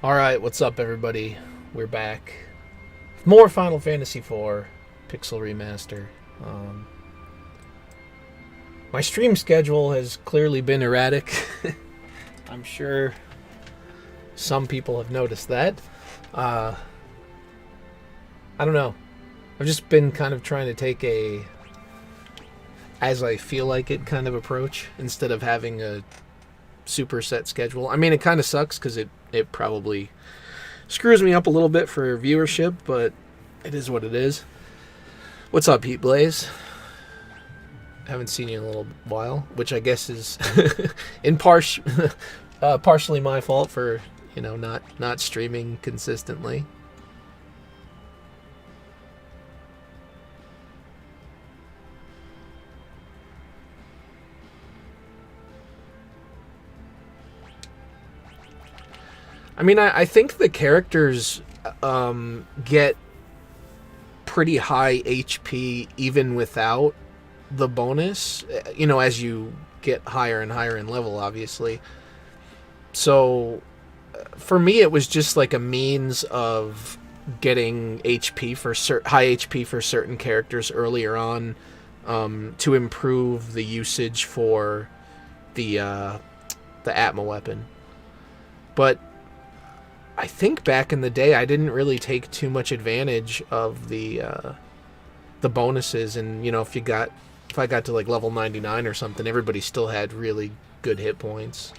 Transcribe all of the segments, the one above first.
Alright, what's up, everybody? We're back. More Final Fantasy IV Pixel Remaster. Um, my stream schedule has clearly been erratic. I'm sure some people have noticed that. I don't know. I've just been kind of trying to take a as I feel like it kind of approach instead of having a super set schedule. I mean, it kind of sucks because it probably screws me up a little bit for viewership, but it is what it is. What's up, Heat Blaze? Haven't seen you in a little while, which I guess is partially my fault for not streaming consistently. I mean, I think the characters get pretty high HP even without the bonus, as you get higher and higher in level, obviously. So, for me, it was just like a means of getting HP for high HP for certain characters earlier on, to improve the usage for the Atma weapon. But I think back in the day, I didn't really take too much advantage of the bonuses, and if I got to like level 99 or something, everybody still had really good hit points.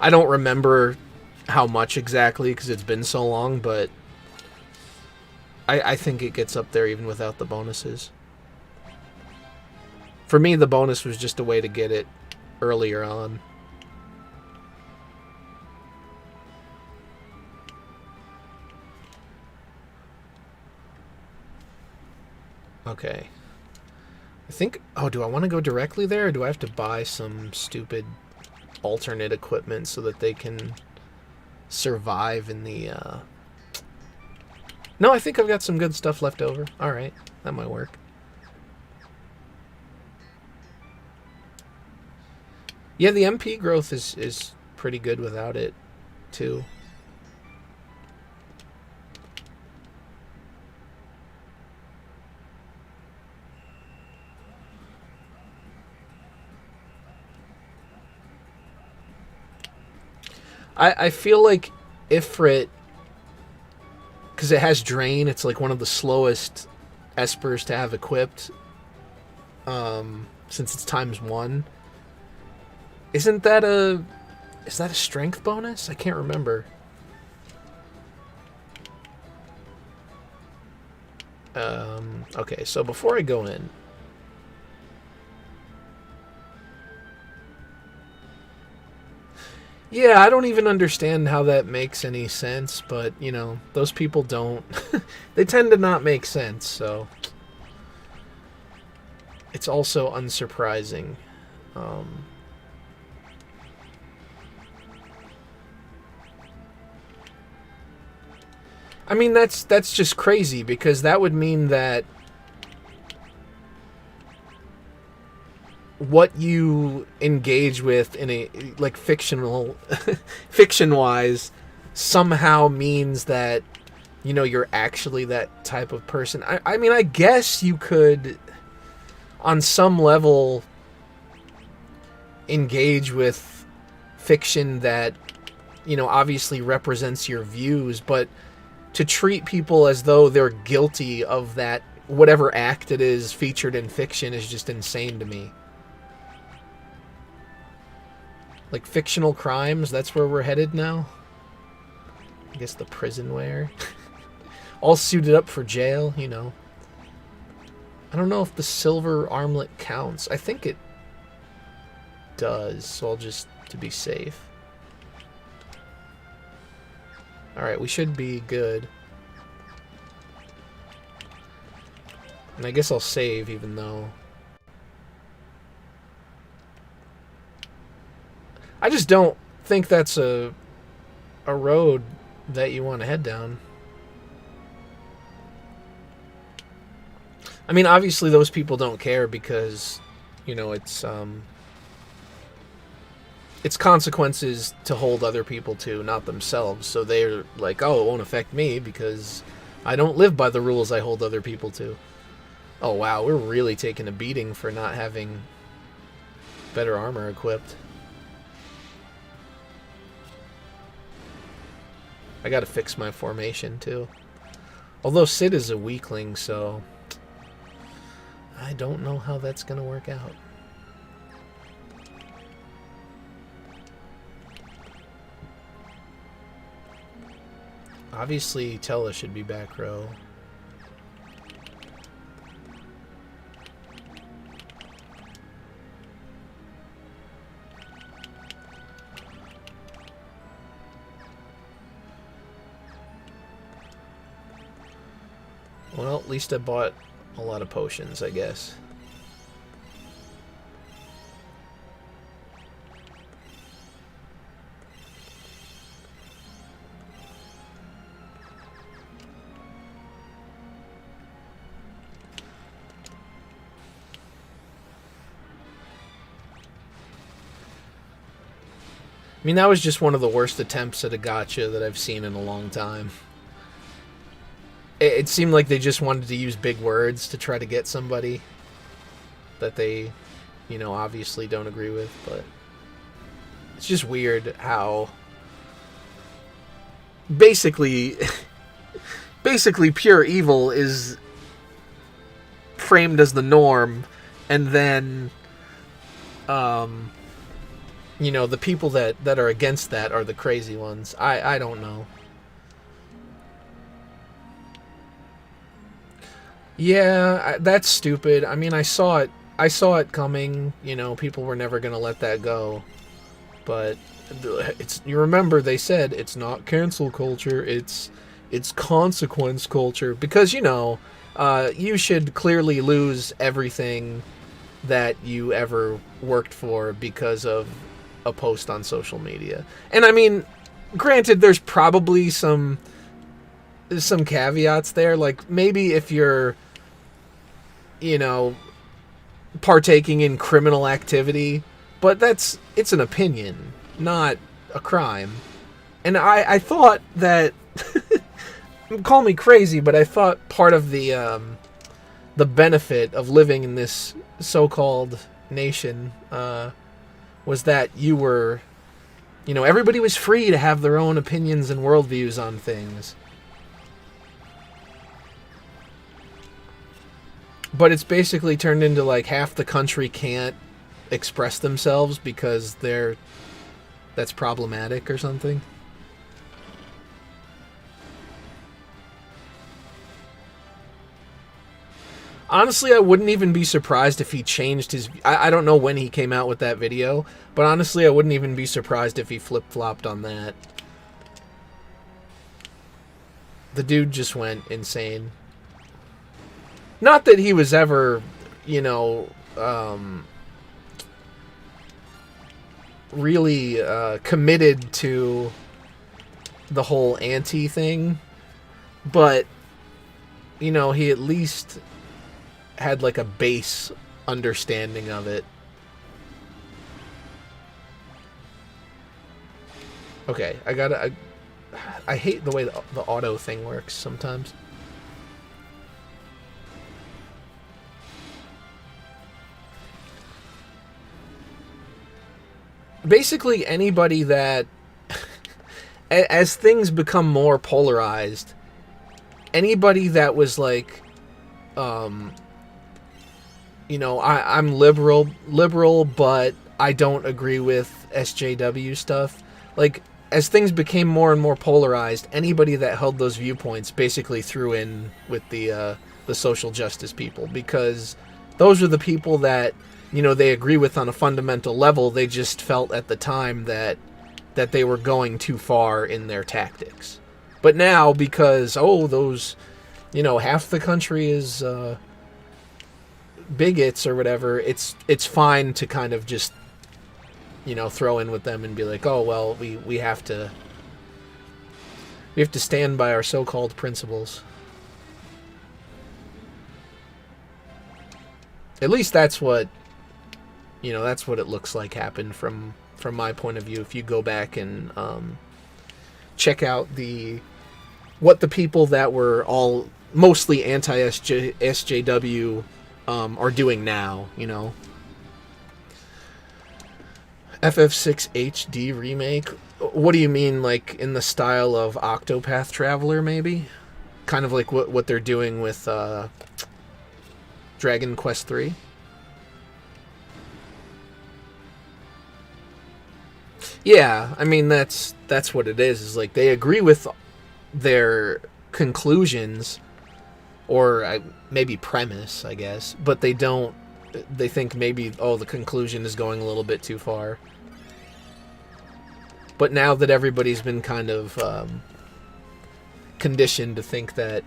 I don't remember how much exactly because it's been so long, but I think it gets up there even without the bonuses. For me, the bonus was just a way to get it earlier on. Okay. I think... Oh, do I want to go directly there, or do I have to buy some stupid alternate equipment so that they can survive in the... No, I think I've got some good stuff left over. Alright, that might work. Yeah, the MP growth is pretty good without it, too. I feel like Ifrit, because it has Drain, it's like one of the slowest espers to have equipped, since it's ×1. Isn't that is that a strength bonus? I can't remember. Okay, so before I go in, yeah, I don't even understand how that makes any sense, but those people don't. They tend to not make sense, so it's also unsurprising. I mean, that's just crazy, because that would mean that what you engage with in a like fiction-wise somehow means that you're actually that type of person. I mean, I guess you could on some level engage with fiction that obviously represents your views, but to treat people as though they're guilty of that whatever act it is featured in fiction is just insane to me. Like, fictional crimes, that's where we're headed now? I guess the prison wear. All suited up for jail, I don't know if the silver armlet counts. I think it does, so I'll just, to be safe. Alright, we should be good. And I guess I'll save, even though... I just don't think that's a road that you want to head down. I mean, obviously those people don't care because, it's it's consequences to hold other people to, not themselves. So they're like, oh, it won't affect me because I don't live by the rules I hold other people to. Oh wow, we're really taking a beating for not having better armor equipped. I gotta fix my formation too. Although Sid is a weakling, so I don't know how that's gonna work out. Obviously, Tella should be back row. Well, at least I bought a lot of potions, I guess. I mean, that was just one of the worst attempts at a gacha that I've seen in a long time. It seemed like they just wanted to use big words to try to get somebody that they, you know, obviously don't agree with, but it's just weird how basically pure evil is framed as the norm, and then you know, the people that are against that are the crazy ones. I don't know. Yeah, that's stupid. I mean, I saw it coming. You know, people were never gonna let that go. But you remember they said it's not cancel culture. It's consequence culture, because you know, you should clearly lose everything that you ever worked for because of a post on social media. And I mean, granted, there's probably some caveats there. Like, maybe if you're, you know, partaking in criminal activity, but it's an opinion, not a crime. And I thought that call me crazy, but I thought part of the benefit of living in this so-called nation was that you were, you know, everybody was free to have their own opinions and worldviews on things. But it's basically turned into like half the country can't express themselves because that's problematic or something. Honestly, I wouldn't even be surprised if he changed his... I don't know when he came out with that video, but honestly, I wouldn't even be surprised if he flip-flopped on that. The dude just went insane. Not that he was ever, you know, really committed to the whole anti thing, but, you know, he at least had like a base understanding of it. Okay, I hate the way the auto thing works sometimes. Basically, anybody that, as things become more polarized, anybody that was like, you know, I'm liberal, but I don't agree with SJW stuff. Like, as things became more and more polarized, anybody that held those viewpoints basically threw in with the social justice people, because those are the people that, you know, they agree with on a fundamental level. They just felt at the time that they were going too far in their tactics. But now, because, oh, those, you know, half the country is bigots or whatever, it's fine to kind of just, you know, throw in with them and be like, oh, well, we have to stand by our so-called principles. At least that's what, you know, that's what it looks like happened from from my point of view, if you go back and check out what the people that were all mostly anti-SJW are doing now, you know. FF6 HD remake? What do you mean, like, in the style of Octopath Traveler, maybe? Kind of like what they're doing with Dragon Quest III? Yeah, I mean, that's what it is like, they agree with their conclusions, or maybe premise, I guess, but they don't, they think maybe, oh, the conclusion is going a little bit too far. But now that everybody's been kind of conditioned to think that,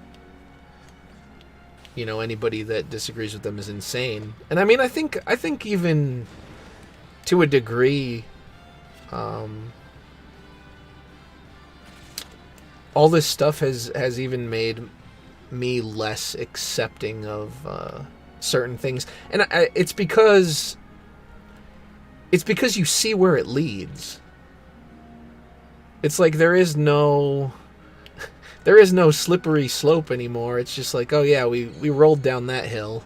you know, anybody that disagrees with them is insane. And I mean, I think even to a degree, all this stuff has even made me less accepting of certain things, and it's because you see where it leads. It's like there is no slippery slope anymore. It's just like, oh yeah, we rolled down that hill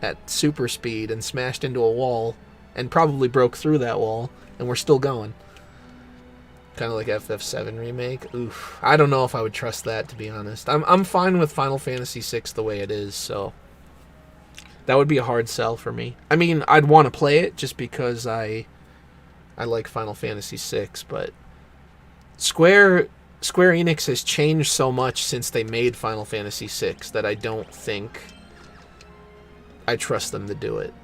at super speed and smashed into a wall and probably broke through that wall, and we're still going. Kind of like FF7 remake. Oof. I don't know if I would trust that, to be honest. I'm fine with Final Fantasy VI the way it is, so that would be a hard sell for me. I mean, I'd want to play it just because I like Final Fantasy VI, but Square Enix has changed so much since they made Final Fantasy VI that I don't think I trust them to do it.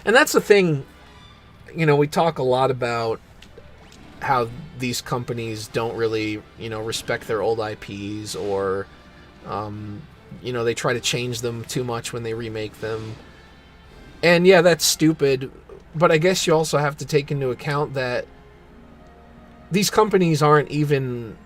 And that's the thing, you know, we talk a lot about how these companies don't really, you know, respect their old IPs, or, you know, they try to change them too much when they remake them. And yeah, that's stupid, but I guess you also have to take into account that these companies aren't even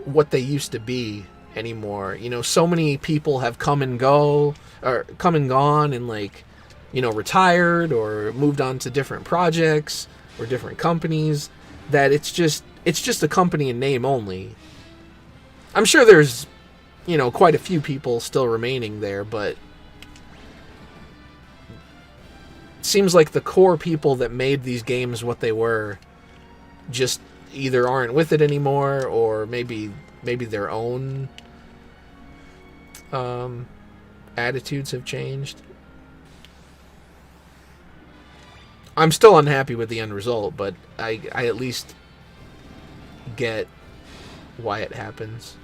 what they used to be anymore. You know, so many people have come and gone, and, like, you know, retired or moved on to different projects or different companies, that it's just a company in name only. I'm sure there's, you know, quite a few people still remaining there, but it seems like the core people that made these games what they were just either aren't with it anymore, or maybe their own attitudes have changed. I'm still unhappy with the end result, but I at least get why it happens.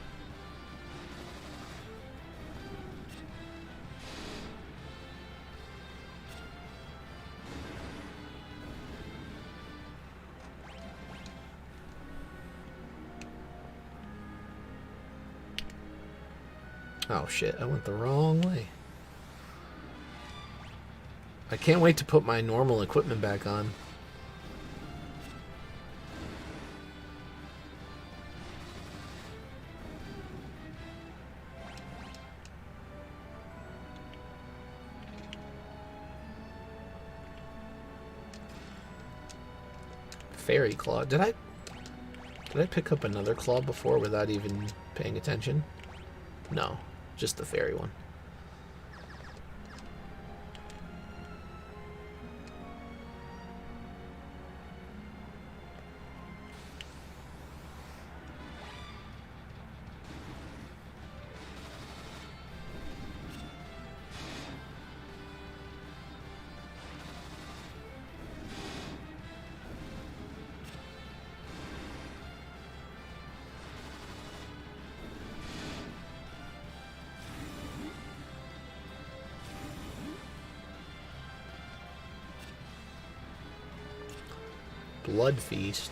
Oh shit, I went the wrong way. I can't wait to put my normal equipment back on. Fairy claw. Did I pick up another claw before without even paying attention? No, just the fairy one. Blood Feast.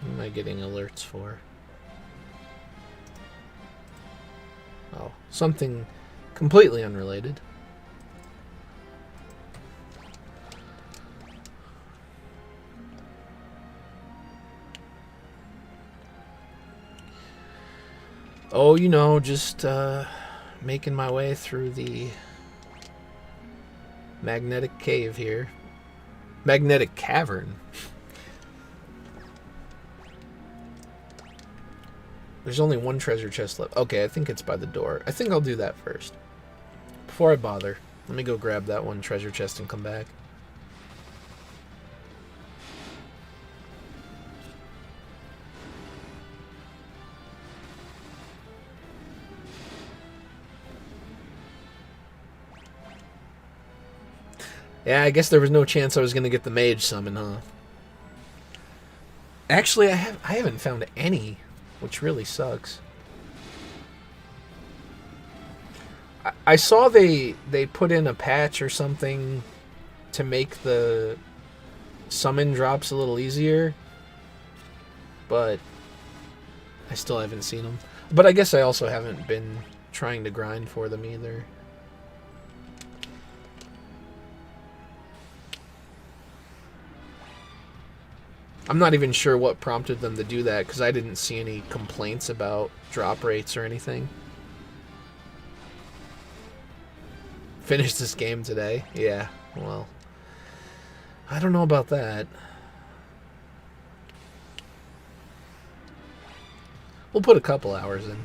What am I getting alerts for? Oh, something completely unrelated. Oh, you know, just making my way through the magnetic cave here. Magnetic cavern. There's only one treasure chest left. Okay, I think it's by the door. I think I'll do that first. Before I bother, let me go grab that one treasure chest and come back. Yeah, I guess there was no chance I was going to get the mage summon, huh? Actually, I haven't found any, which really sucks. I saw they put in a patch or something to make the summon drops a little easier, but I still haven't seen them. But I guess I also haven't been trying to grind for them either. I'm not even sure what prompted them to do that, because I didn't see any complaints about drop rates or anything. Finish this game today? Yeah, well, I don't know about that. We'll put a couple hours in.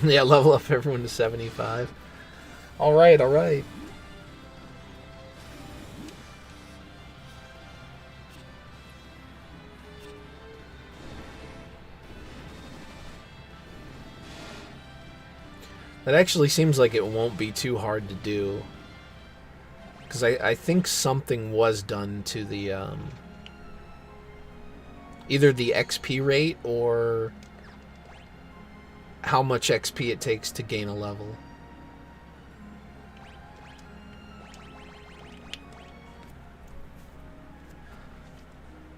Yeah, level up everyone to 75. Alright, alright. That actually seems like it won't be too hard to do. Because I think something was done to the, either the XP rate or how much XP it takes to gain a level.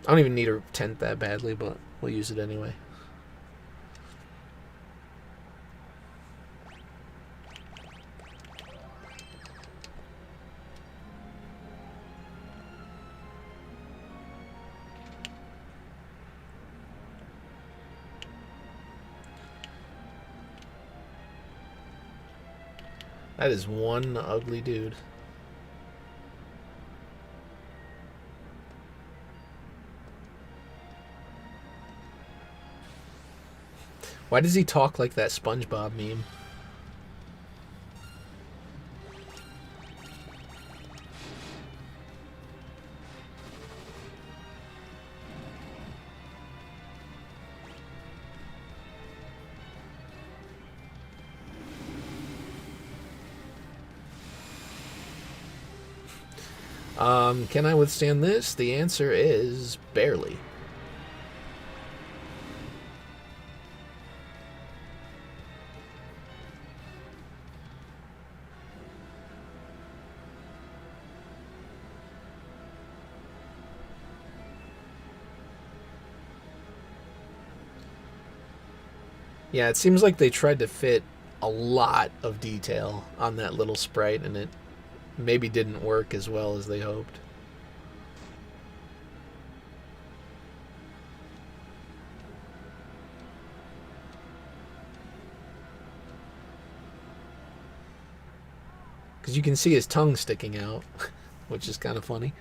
I don't even need a tent that badly, but we'll use it anyway. That is one ugly dude. Why does he talk like that SpongeBob meme? Can I withstand this? The answer is barely. Yeah, it seems like they tried to fit a lot of detail on that little sprite, and it maybe didn't work as well as they hoped. Because you can see his tongue sticking out, which is kind of funny.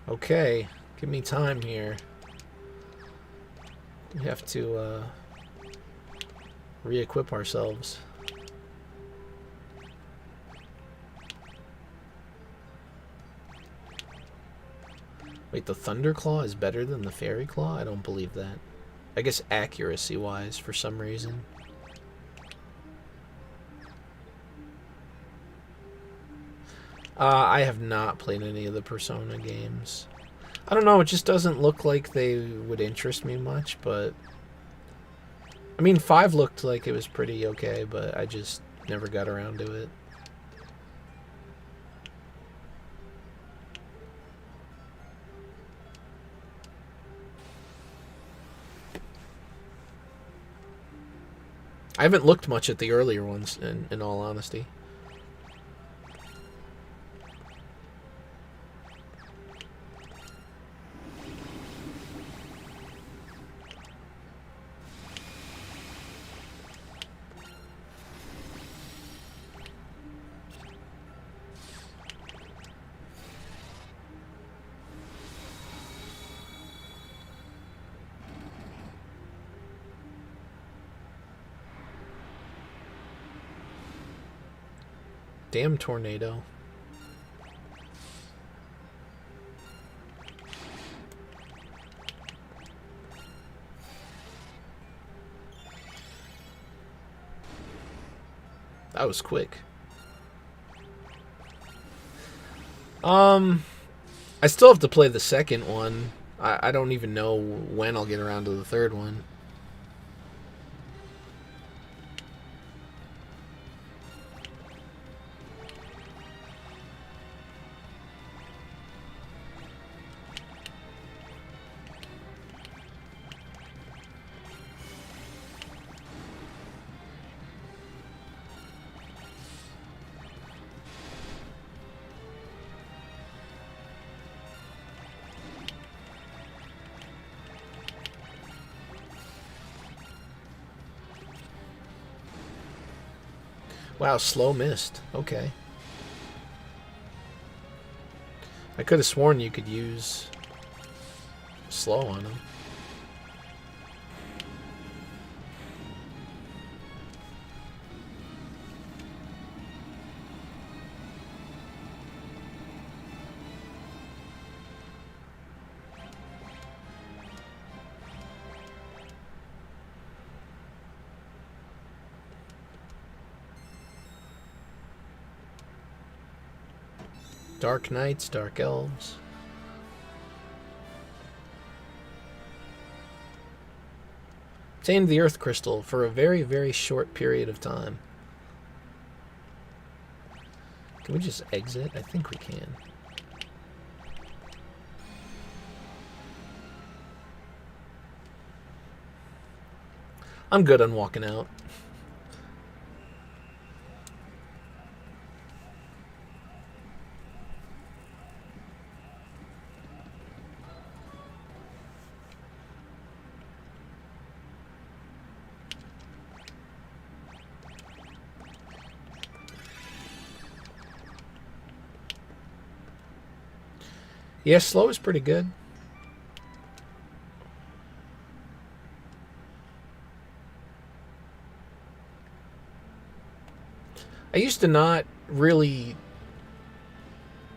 Okay, give me time here. We have to re-equip ourselves. Wait, the Thunder Claw is better than the Fairy Claw? I don't believe that. I guess accuracy-wise, for some reason. I have not played any of the Persona games. I don't know, it just doesn't look like they would interest me much, but... I mean, 5 looked like it was pretty okay, but I just never got around to it. I haven't looked much at the earlier ones, in all honesty. Damn tornado. That was quick. I still have to play the second one. I don't even know when I'll get around to the third one. Wow, slow missed. Okay. I could have sworn you could use slow on him. Dark Knights, Dark Elves. Obtained the Earth Crystal for a very, very short period of time. Can we just exit? I think we can. I'm good on walking out. Yeah, slow is pretty good. I used to not really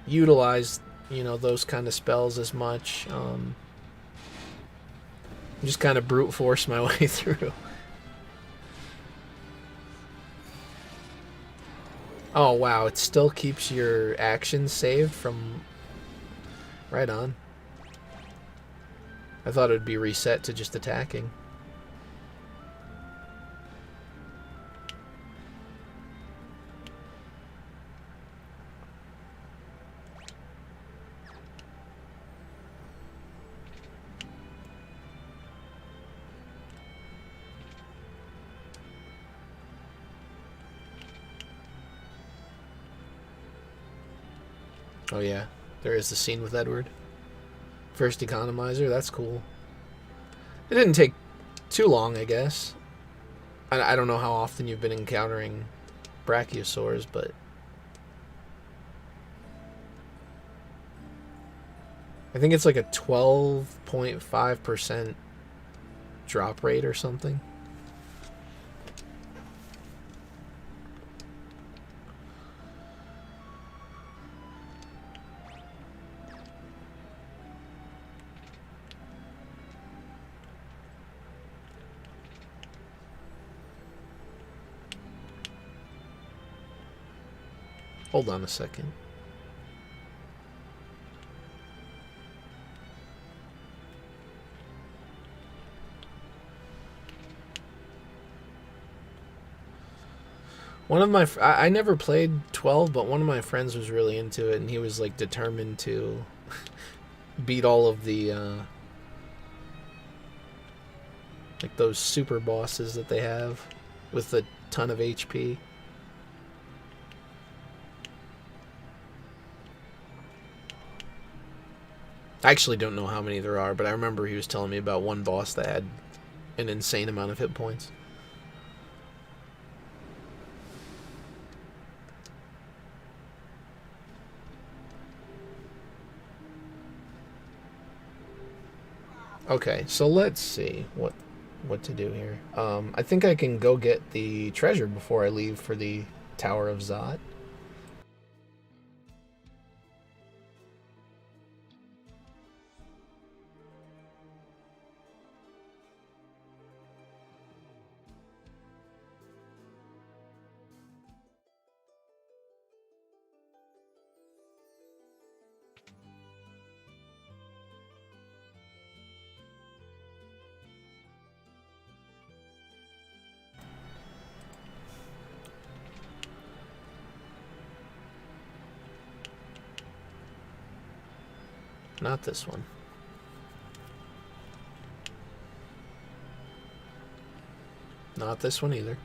utilize, those kind of spells as much. Just kind of brute force my way through. Oh, wow, it still keeps your actions saved from... Right on. I thought it would be reset to just attacking. Oh yeah, there is the scene with Edward. First economizer, that's cool. It didn't take too long, I guess. I don't know how often you've been encountering brachiosaurs, but... I think it's like a 12.5% drop rate or something. Hold on a second. One of my I never played 12, but one of my friends was really into it, and he was like determined to beat all of the like those super bosses that they have with a ton of HP. I actually don't know how many there are, but I remember he was telling me about one boss that had an insane amount of hit points. Okay, so let's see what to do here. I think I can go get the treasure before I leave for the Tower of Zot. Not this one. Not this one either.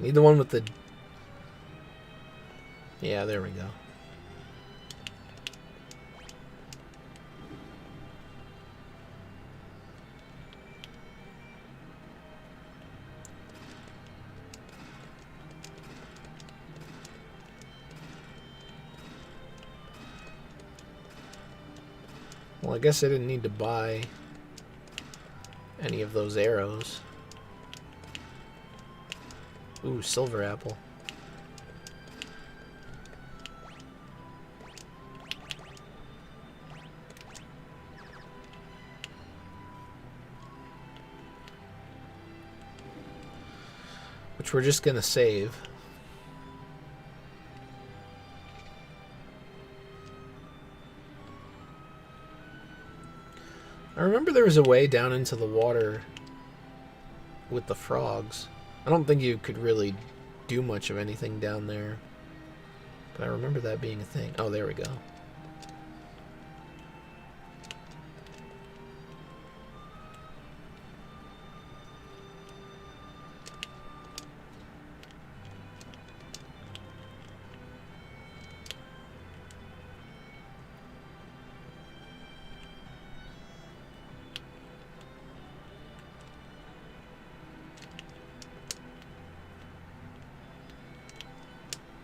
Need the one with the... Yeah, there we go. Well, I guess I didn't need to buy any of those arrows. Ooh, silver apple. Which we're just gonna save. I remember there was a way down into the water with the frogs. I don't think you could really do much of anything down there, but I remember that being a thing. Oh, there we go.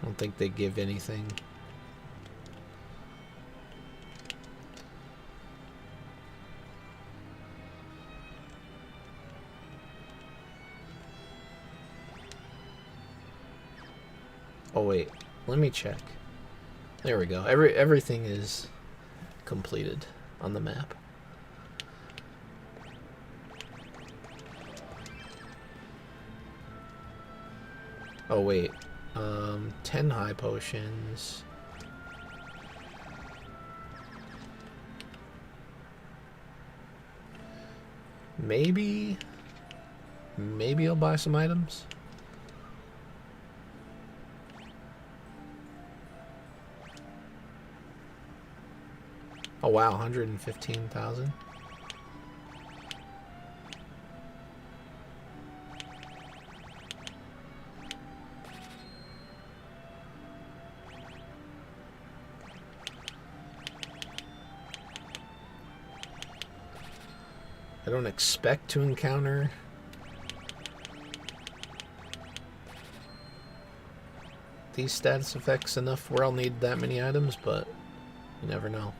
I don't think they give anything. Oh wait, let me check. There we go. Everything is completed on the map. Oh wait. 10 high potions. Maybe I'll buy some items. Oh wow, 115,000. I don't expect to encounter these status effects enough where I'll need that many items, but you never know.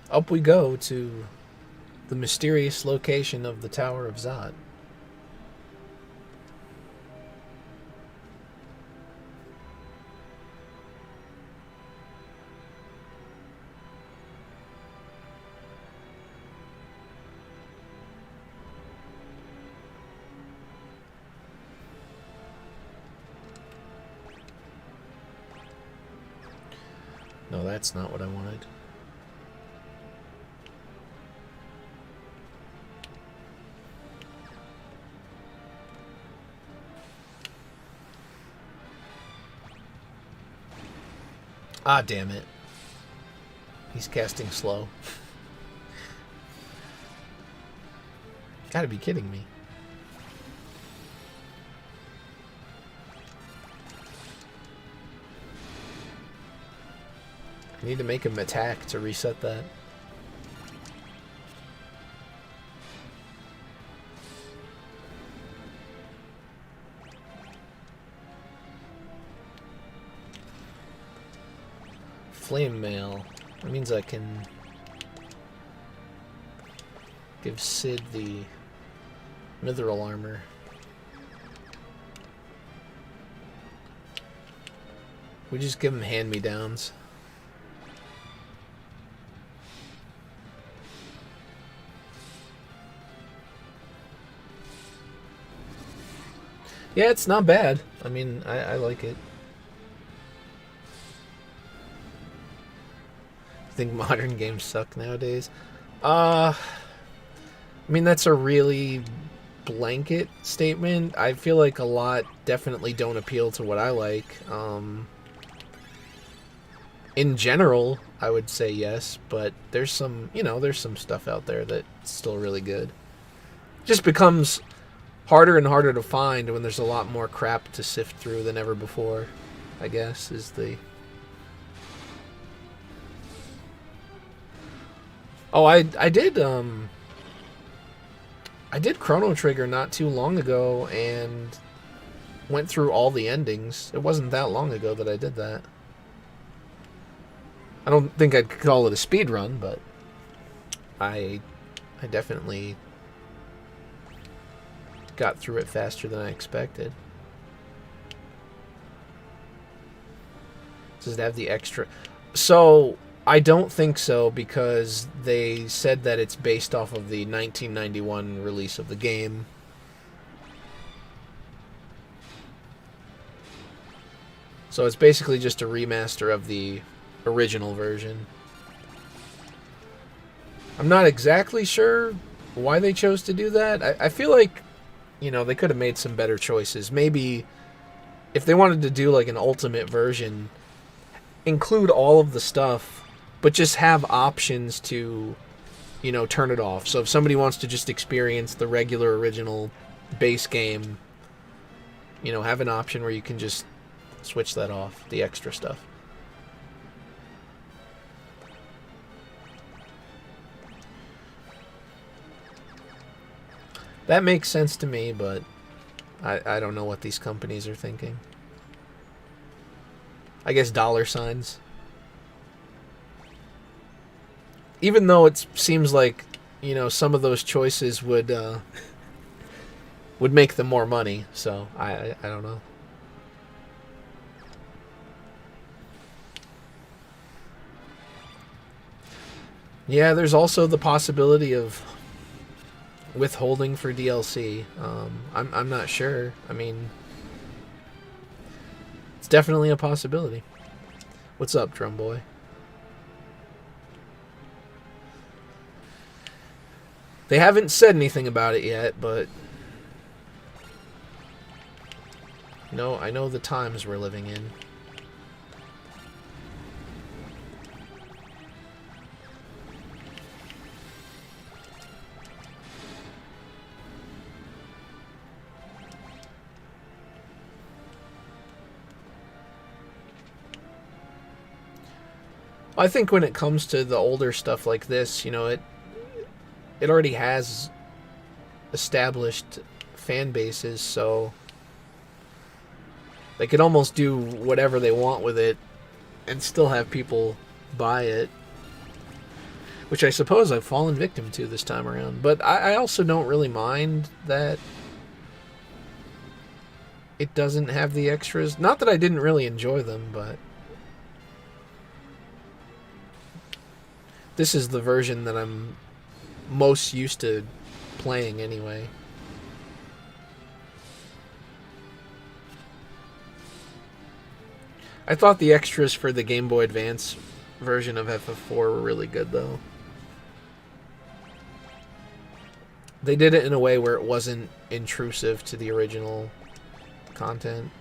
Up we go to the mysterious location of the Tower of Zod. No, that's not what I wanted. Ah, damn it. He's casting slow. Gotta be kidding me. I need to make him attack to reset that. Flame mail. That means I can give Sid the mithril armor. We just give him hand-me-downs. Yeah, it's not bad. I mean, I like it. I think modern games suck nowadays. I mean, that's a really blanket statement. I feel like a lot definitely don't appeal to what I like. In general, I would say yes, but there's some, there's some stuff out there that's still really good. It just becomes harder and harder to find when there's a lot more crap to sift through than ever before, I guess, is the... Oh, I did Chrono Trigger not too long ago and went through all the endings. It wasn't that long ago that I did that. I don't think I'd call it a speed run, but I definitely got through it faster than I expected. Does it have the extra? So, I don't think so, because they said that it's based off of the 1991 release of the game. So it's basically just a remaster of the original version. I'm not exactly sure why they chose to do that. I feel like, they could have made some better choices. Maybe if they wanted to do like an ultimate version, include all of the stuff, but just have options to, turn it off. So if somebody wants to just experience the regular original base game, have an option where you can just switch that off, the extra stuff. That makes sense to me, but I don't know what these companies are thinking. I guess dollar signs. Even though it seems like, some of those choices would make them more money. So, I don't know. Yeah, there's also the possibility of withholding for DLC. I'm not sure. I mean, it's definitely a possibility. What's up, Drum Boy? They haven't said anything about it yet, but I know the times we're living in. I think when it comes to the older stuff like this, it already has established fan bases, so they could almost do whatever they want with it and still have people buy it. which I suppose I've fallen victim to this time around. But I also don't really mind that it doesn't have the extras. Not that I didn't really enjoy them, but this is the version that I'm most used to playing anyway. I thought the extras for the Game Boy Advance version of FF4 were really good, though. They did it in a way where it wasn't intrusive to the original content.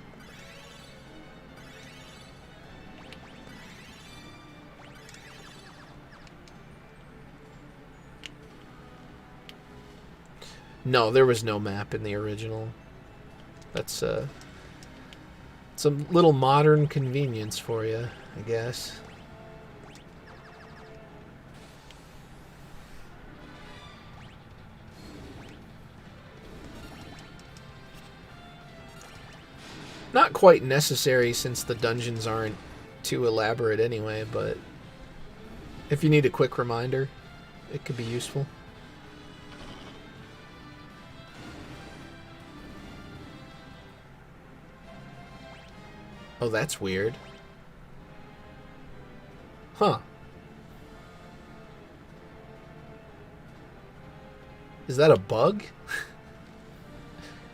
No, there was no map in the original. That's some little modern convenience for you, I guess. Not quite necessary since the dungeons aren't too elaborate anyway, but if you need a quick reminder, it could be useful. Oh, that's weird. Huh. Is that a bug?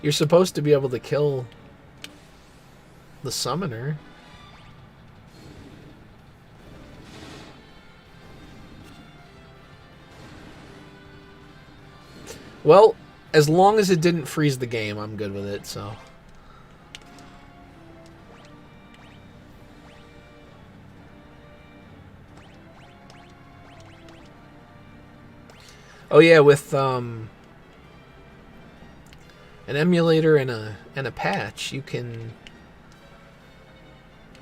You're supposed to be able to kill the summoner. Well, as long as it didn't freeze the game, I'm good with it, so. Oh yeah, with an emulator and a patch, you can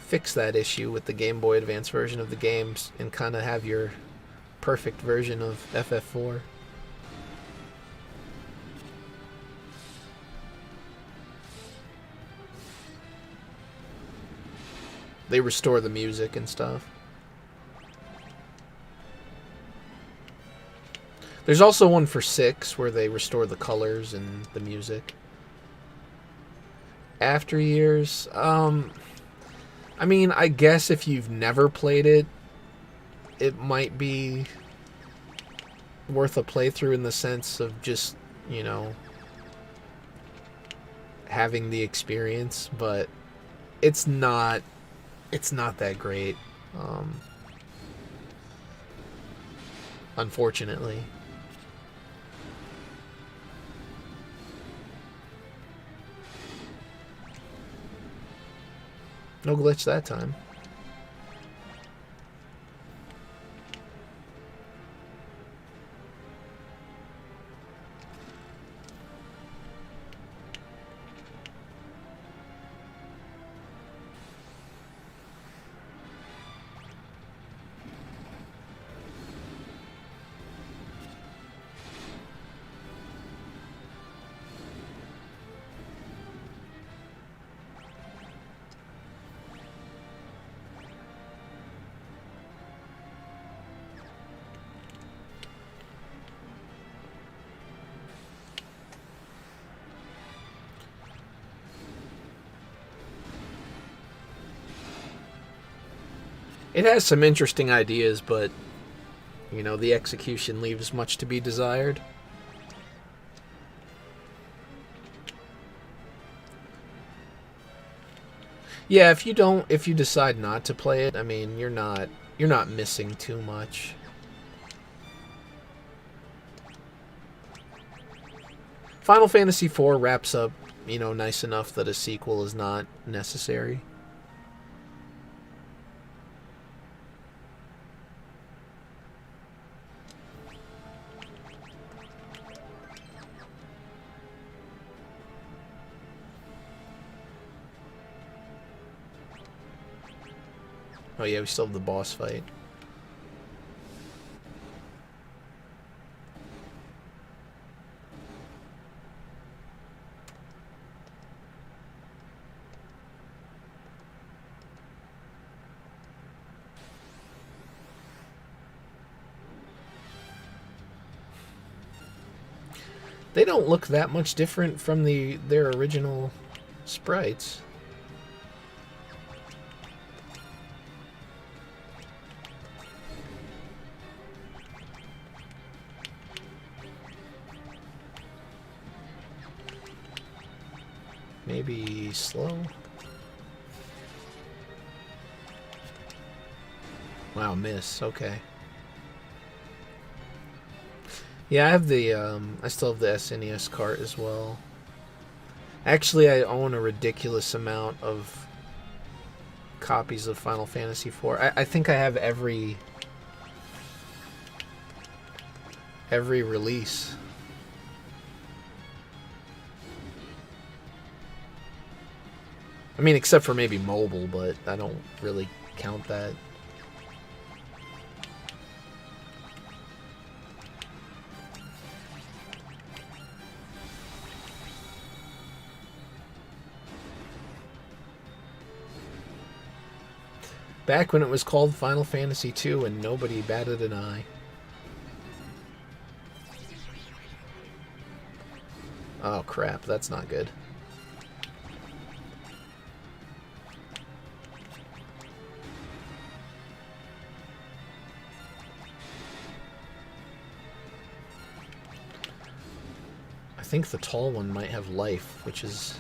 fix that issue with the Game Boy Advance version of the games and kind of have your perfect version of FF4. They restore the music and stuff. There's also one for 6 where they restore the colors and the music. After Years, I mean, I guess if you've never played it, it might be worth a playthrough in the sense of just, you know, having the experience, but it's not that great, unfortunately. No glitch that time. It has some interesting ideas, but, you know, the execution leaves much to be desired. Yeah, if you decide not to play it, I mean, you're not missing too much. Final Fantasy IV wraps up, you know, nice enough that a sequel is not necessary. Oh yeah, we still have the boss fight. They don't look that much different from their original sprites. Maybe slow? Wow, miss. Okay. Yeah, I have the, I still have the SNES cart as well. Actually, I own a ridiculous amount of copies of Final Fantasy IV. I think I have every release. I mean, except for maybe mobile, but I don't really count that. Back when it was called Final Fantasy II and nobody batted an eye. Oh crap, that's not good. I think the tall one might have life, which is...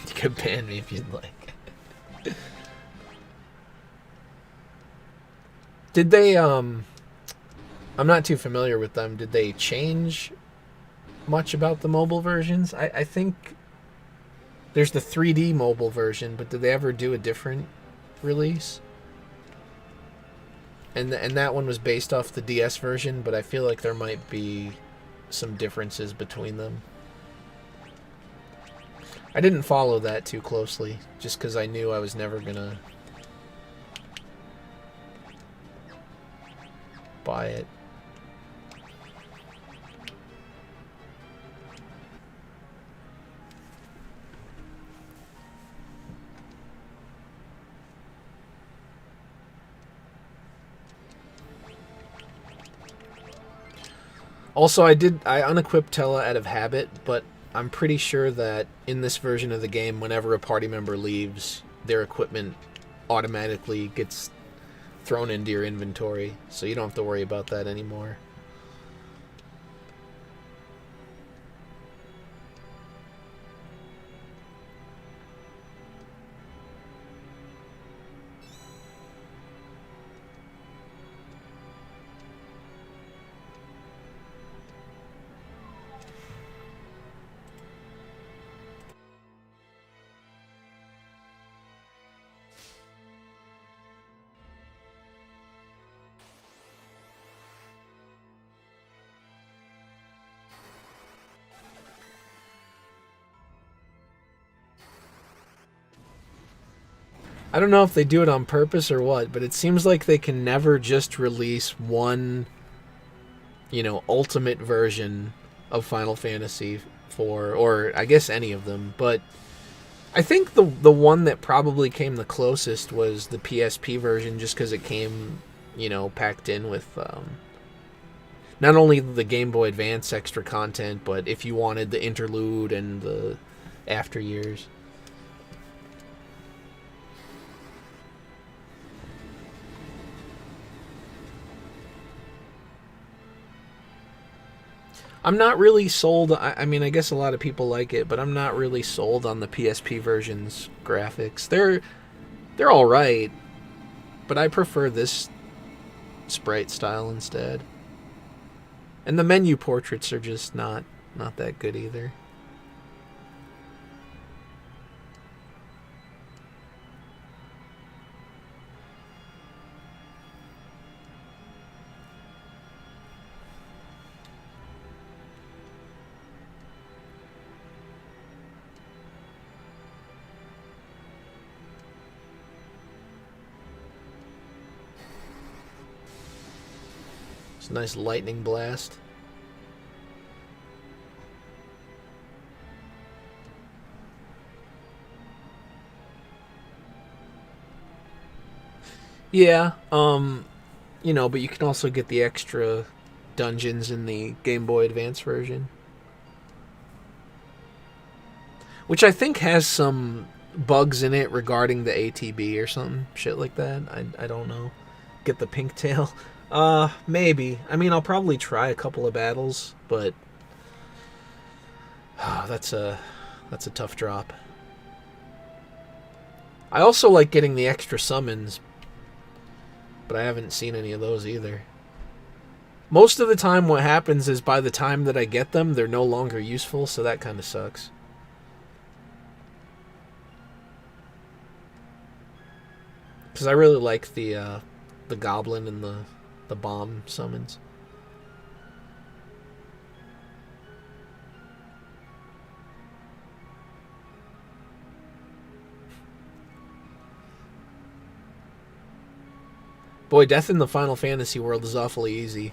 You can ban me if you'd like. Did they, I'm not too familiar with them. Did they change much about the mobile versions? I think there's the 3D mobile version, but did they ever do a different release? And that one was based off the DS version, but I feel like there might be some differences between them. I didn't follow that too closely, just because I knew I was never gonna buy it. Also, I unequipped Tella out of habit, but I'm pretty sure that in this version of the game, whenever a party member leaves, their equipment automatically gets thrown into your inventory, so you don't have to worry about that anymore. I don't know if they do it on purpose or what, but it seems like they can never just release one, ultimate version of Final Fantasy 4, or I guess any of them. But I think the one that probably came the closest was the PSP version, just because it came, packed in with not only the Game Boy Advance extra content, but if you wanted the interlude and the after years. I'm not really sold. I mean, I guess a lot of people like it, but I'm not really sold on the PSP version's graphics. They're all right, but I prefer this sprite style instead. And the menu portraits are just not that good either. It's a nice lightning blast. Yeah, you know, but you can also get the extra dungeons in the Game Boy Advance version, which I think has some bugs in it regarding the ATB or something shit like that. I don't know. Get the pink tail. Maybe. I mean, I'll probably try a couple of battles, but that's a tough drop. I also like getting the extra summons, but I haven't seen any of those either. Most of the time what happens is by the time that I get them, they're no longer useful, so that kind of sucks. Because I really like the goblin and the bomb summons. Boy, death in the Final Fantasy world is awfully easy.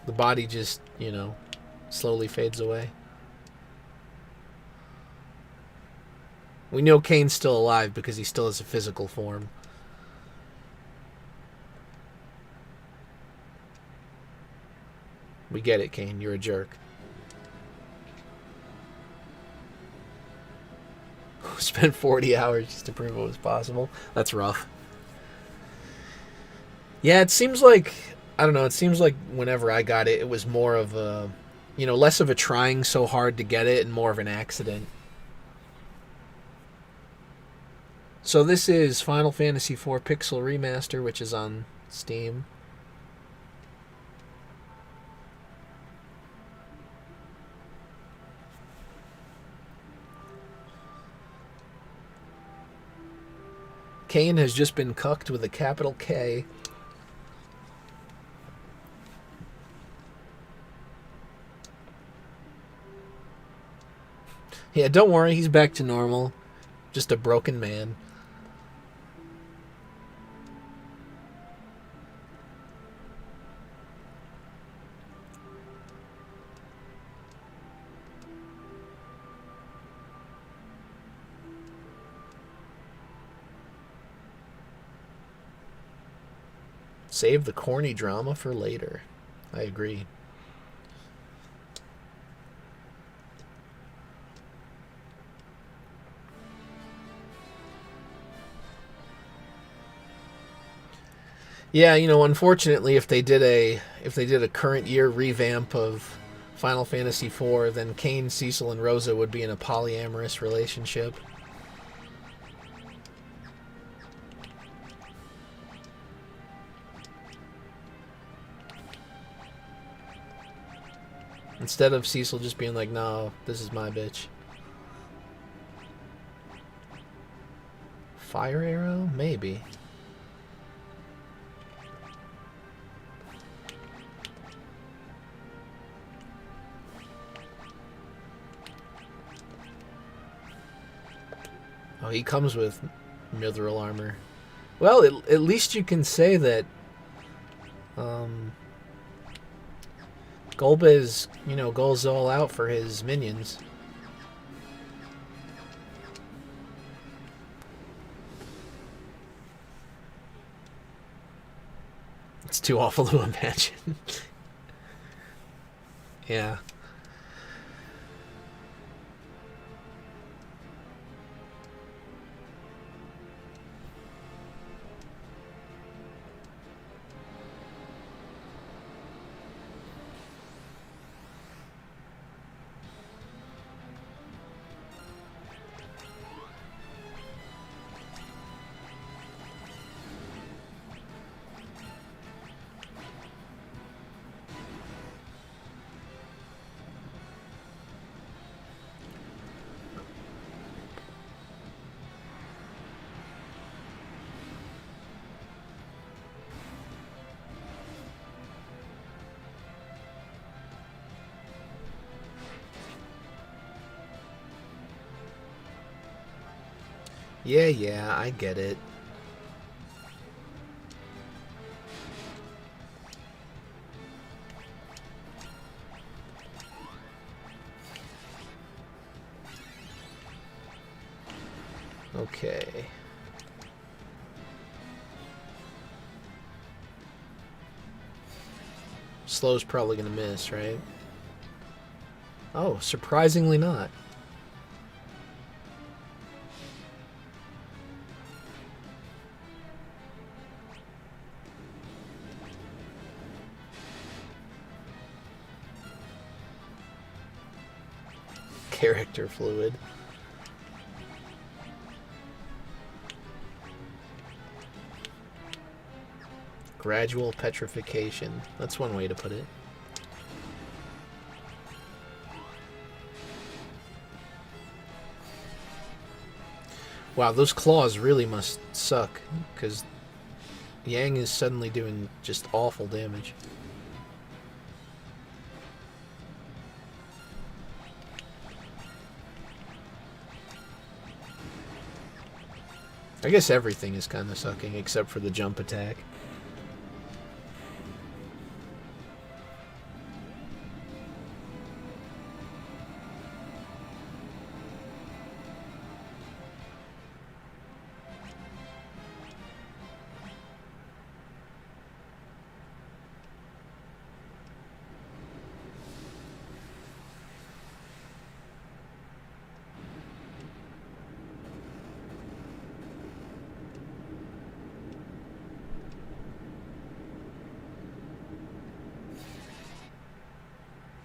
The body just, you know, slowly fades away. We know Kane's still alive because he still has a physical form. We get it, Kane. You're a jerk. Spent 40 hours just to prove it was possible. That's rough. Yeah, it seems like, I don't know, it seems like whenever I got it, it was more of a, you know, less of a trying so hard to get it and more of an accident. So this is Final Fantasy IV Pixel Remaster, which is on Steam. Kane has just been cucked with a capital K. Yeah, don't worry, he's back to normal. Just a broken man. Save the corny drama for later. I agree. Yeah, you know, unfortunately, if they did a current year revamp of Final Fantasy IV, then Kane, Cecil, and Rosa would be in a polyamorous relationship. Instead of Cecil just being like, no, this is my bitch. Fire arrow? Maybe. Oh, he comes with mithril armor. Well, at least you can say that Golbez, you know, goes all out for his minions. It's too awful to imagine. Yeah. Yeah, I get it. Okay. Slow's probably gonna miss, right? Oh, surprisingly not. Character fluid. Gradual petrification. That's one way to put it. Wow, those claws really must suck, because Yang is suddenly doing just awful damage. I guess everything is kind of sucking except for the jump attack.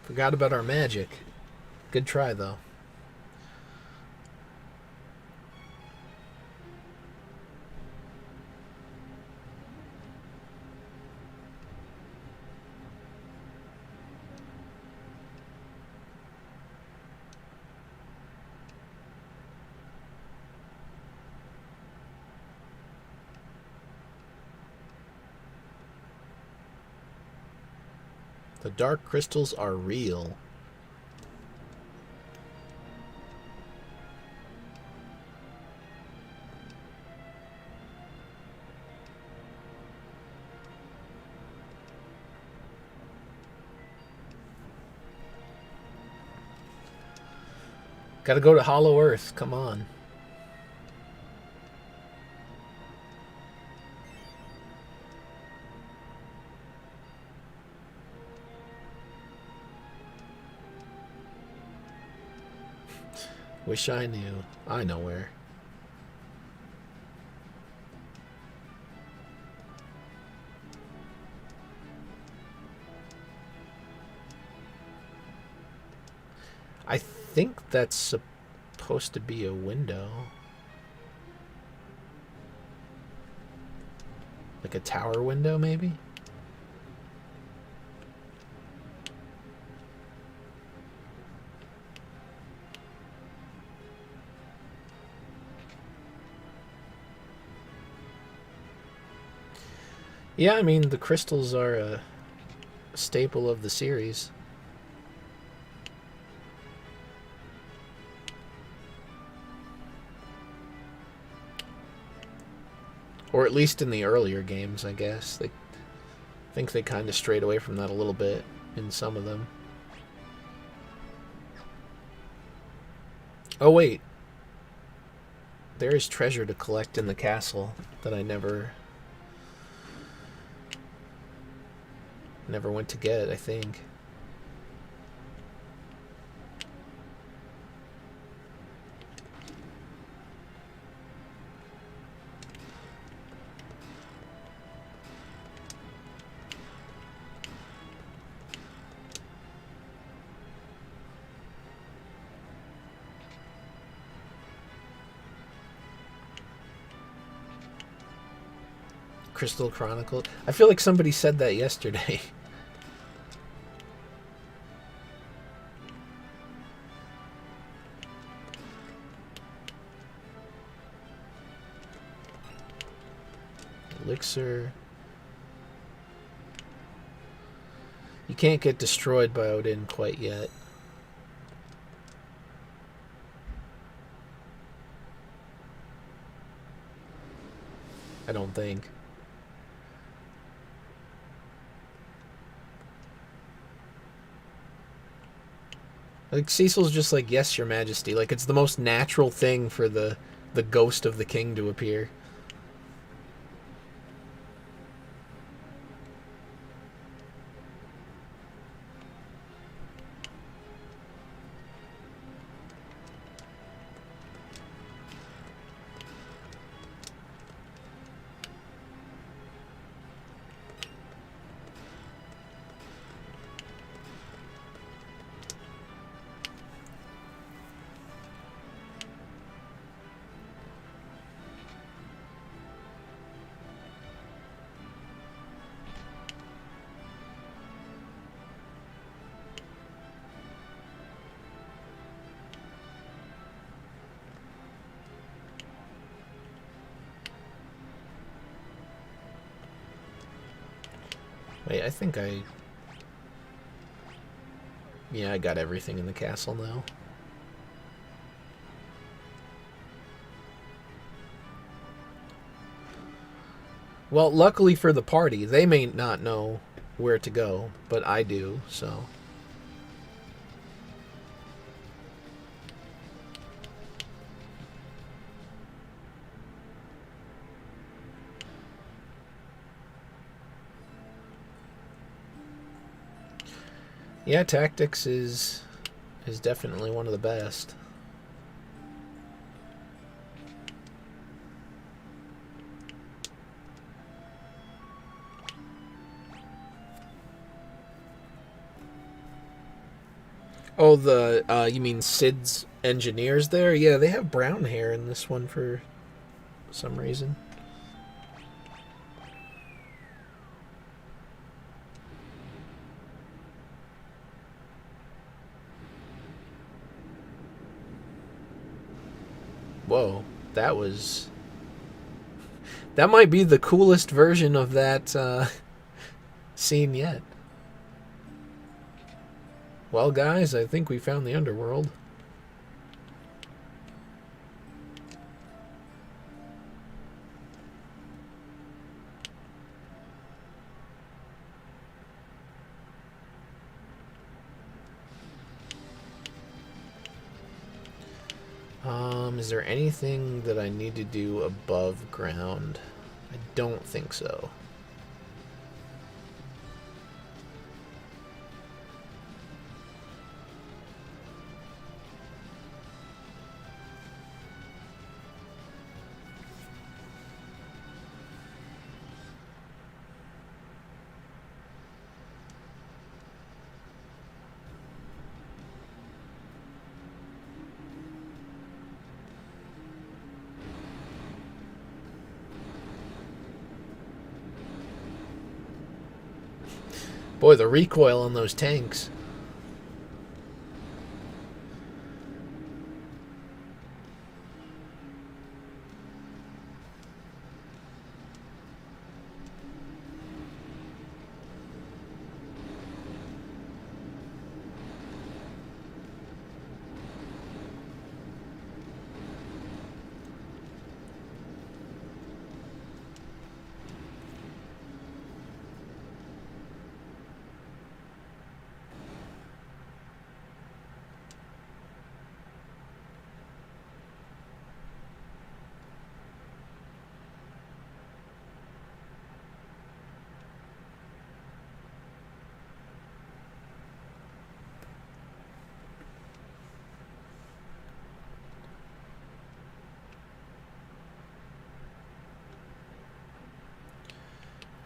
Forgot about our magic. Good try, though. The dark crystals are real. Gotta go to Hollow Earth. Come on. Wish I knew. I know where. I think that's supposed to be a window. Like a tower window, maybe? Yeah, I mean, the crystals are a staple of the series. Or at least in the earlier games, I guess. I think they kind of strayed away from that a little bit in some of them. Oh, wait. There is treasure to collect in the castle that I never went to get, I think. Crystal Chronicle. I feel like somebody said that yesterday. Elixir. You can't get destroyed by Odin quite yet. I don't think. Like, Cecil's just like, yes, your majesty. Like, it's the most natural thing for the the ghost of the king to appear. Wait, I think I... Yeah, I got everything in the castle now. Well, luckily for the party, they may not know where to go, but I do, so... Yeah, tactics is definitely one of the best. Oh, you mean Sid's engineers there? Yeah, they have brown hair in this one for some reason. Whoa, that was... That might be the coolest version of that scene yet. Well, guys, I think we found the underworld. Is there anything that I need to do above ground? I don't think so. Boy, the recoil on those tanks.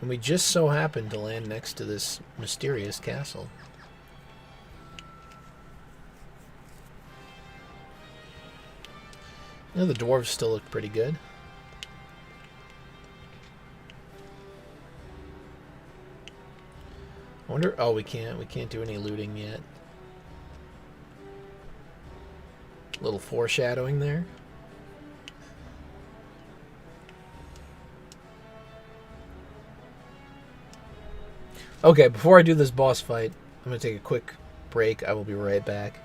And we just so happened to land next to this mysterious castle. You know, the dwarves still look pretty good. I wonder... Oh, we can't do any looting yet. A little foreshadowing there. Okay, before I do this boss fight, I'm going to take a quick break. I will be right back.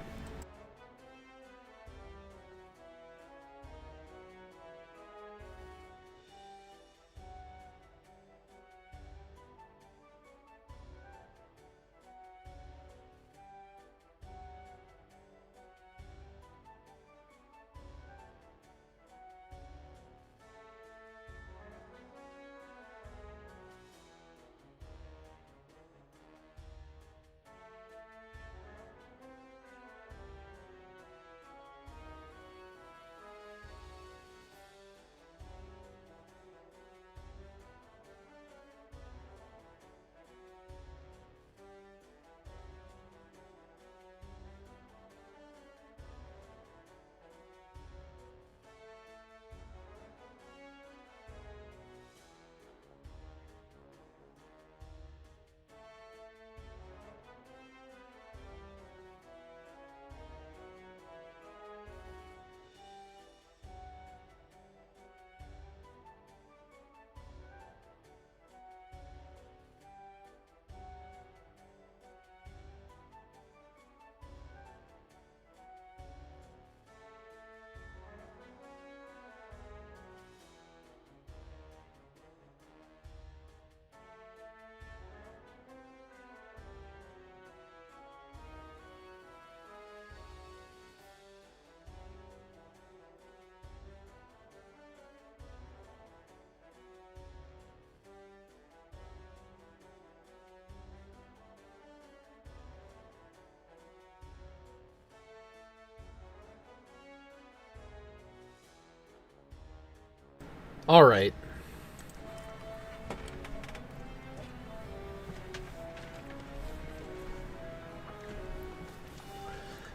All right.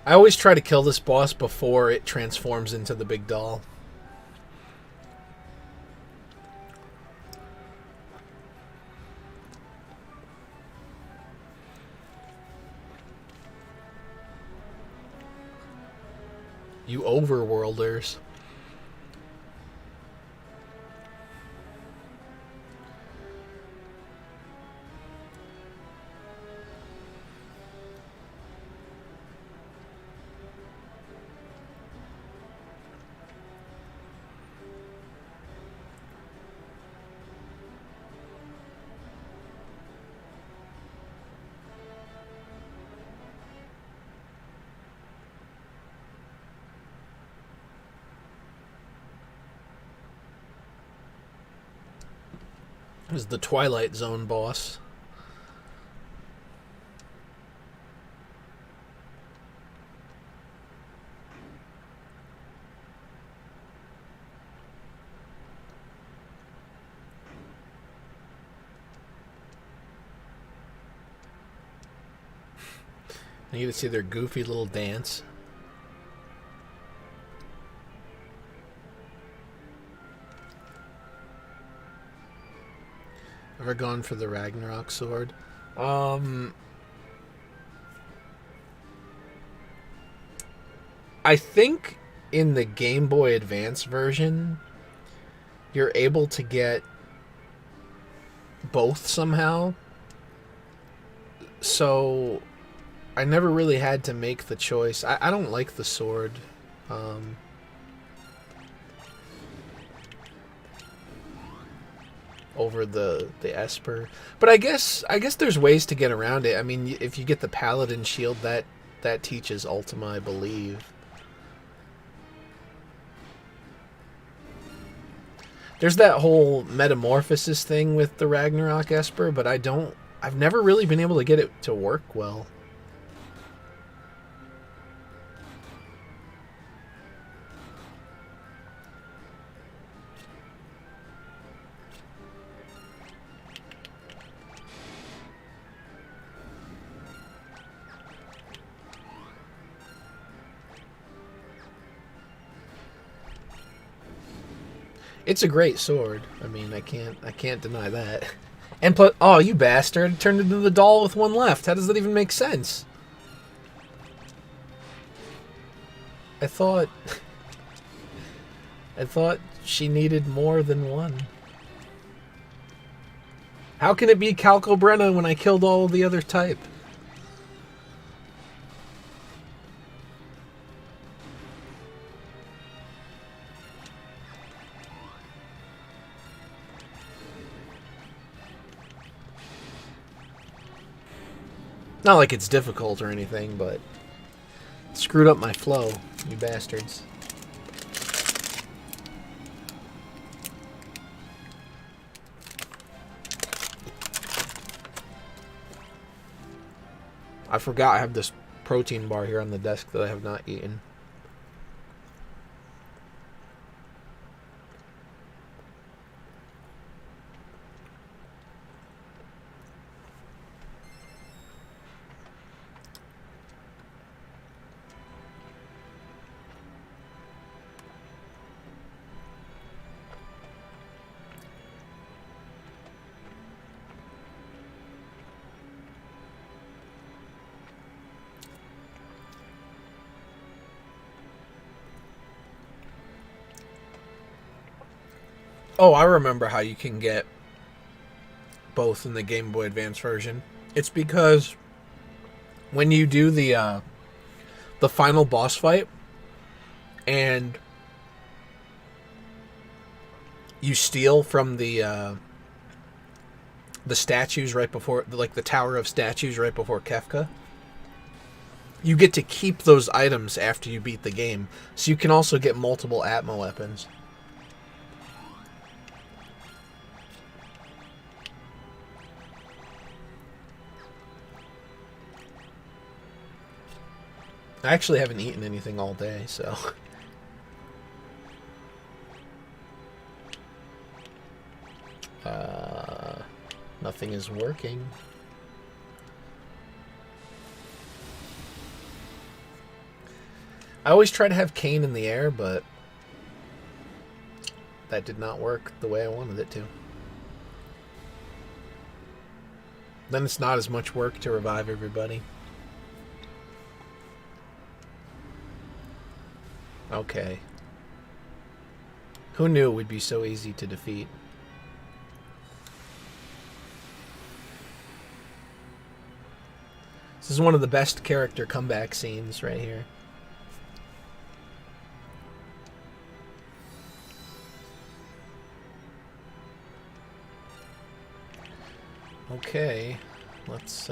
I always try to kill this boss before it transforms into the big doll. You overworlders. This is the Twilight Zone boss. I get to see their goofy little dance. Ever gone for the Ragnarok sword? I think in the Game Boy Advance version, you're able to get both somehow. So I never really had to make the choice. I don't like the sword. Over the Esper, but I guess there's ways to get around it. I mean, if you get the Paladin shield, that teaches Ultima, I believe. There's that whole metamorphosis thing with the Ragnarok Esper, but I've never really been able to get it to work well. It's a great sword. I mean, I can't deny that. And plus, oh, you bastard! It turned into the doll with one left. How does that even make sense? I thought she needed more than one. How can it be Calcobrenna when I killed all the other type? Not like it's difficult or anything, but it screwed up my flow, you bastards. I forgot I have this protein bar here on the desk that I have not eaten. Oh, I remember how you can get both in the Game Boy Advance version. It's because when you do the final boss fight and you steal from the statues right before, like the Tower of Statues right before Kefka, you get to keep those items after you beat the game. So you can also get multiple Atma weapons. I actually haven't eaten anything all day, so... Nothing is working. I always try to have Kane in the air, but that did not work the way I wanted it to. Then it's not as much work to revive everybody. Okay. Who knew it would be so easy to defeat? This is one of the best character comeback scenes right here. Okay, let's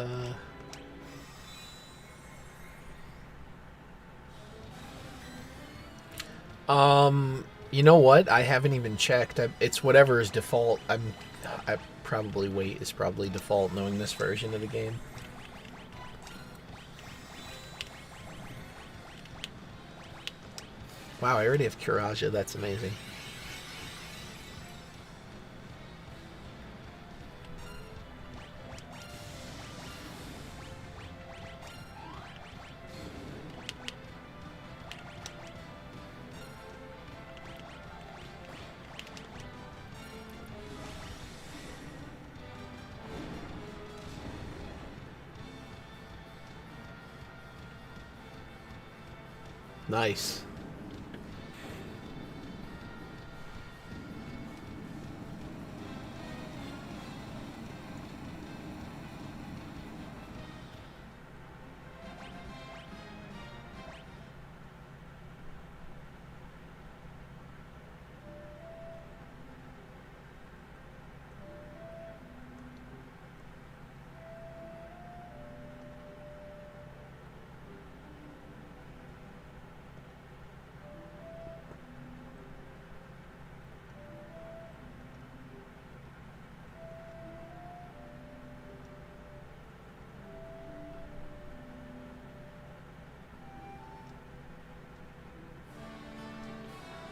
you know what? I haven't even checked. It's whatever is default. I probably wait is probably default knowing this version of the game. Wow, I already have Kuraja. That's amazing. Nice.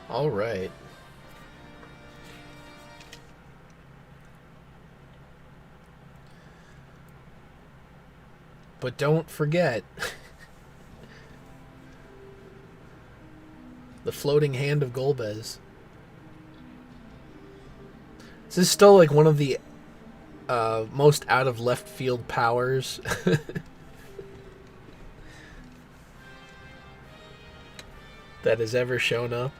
All right. But don't forget the floating hand of Golbez. This is still like one of the most out of left field powers that has ever shown up.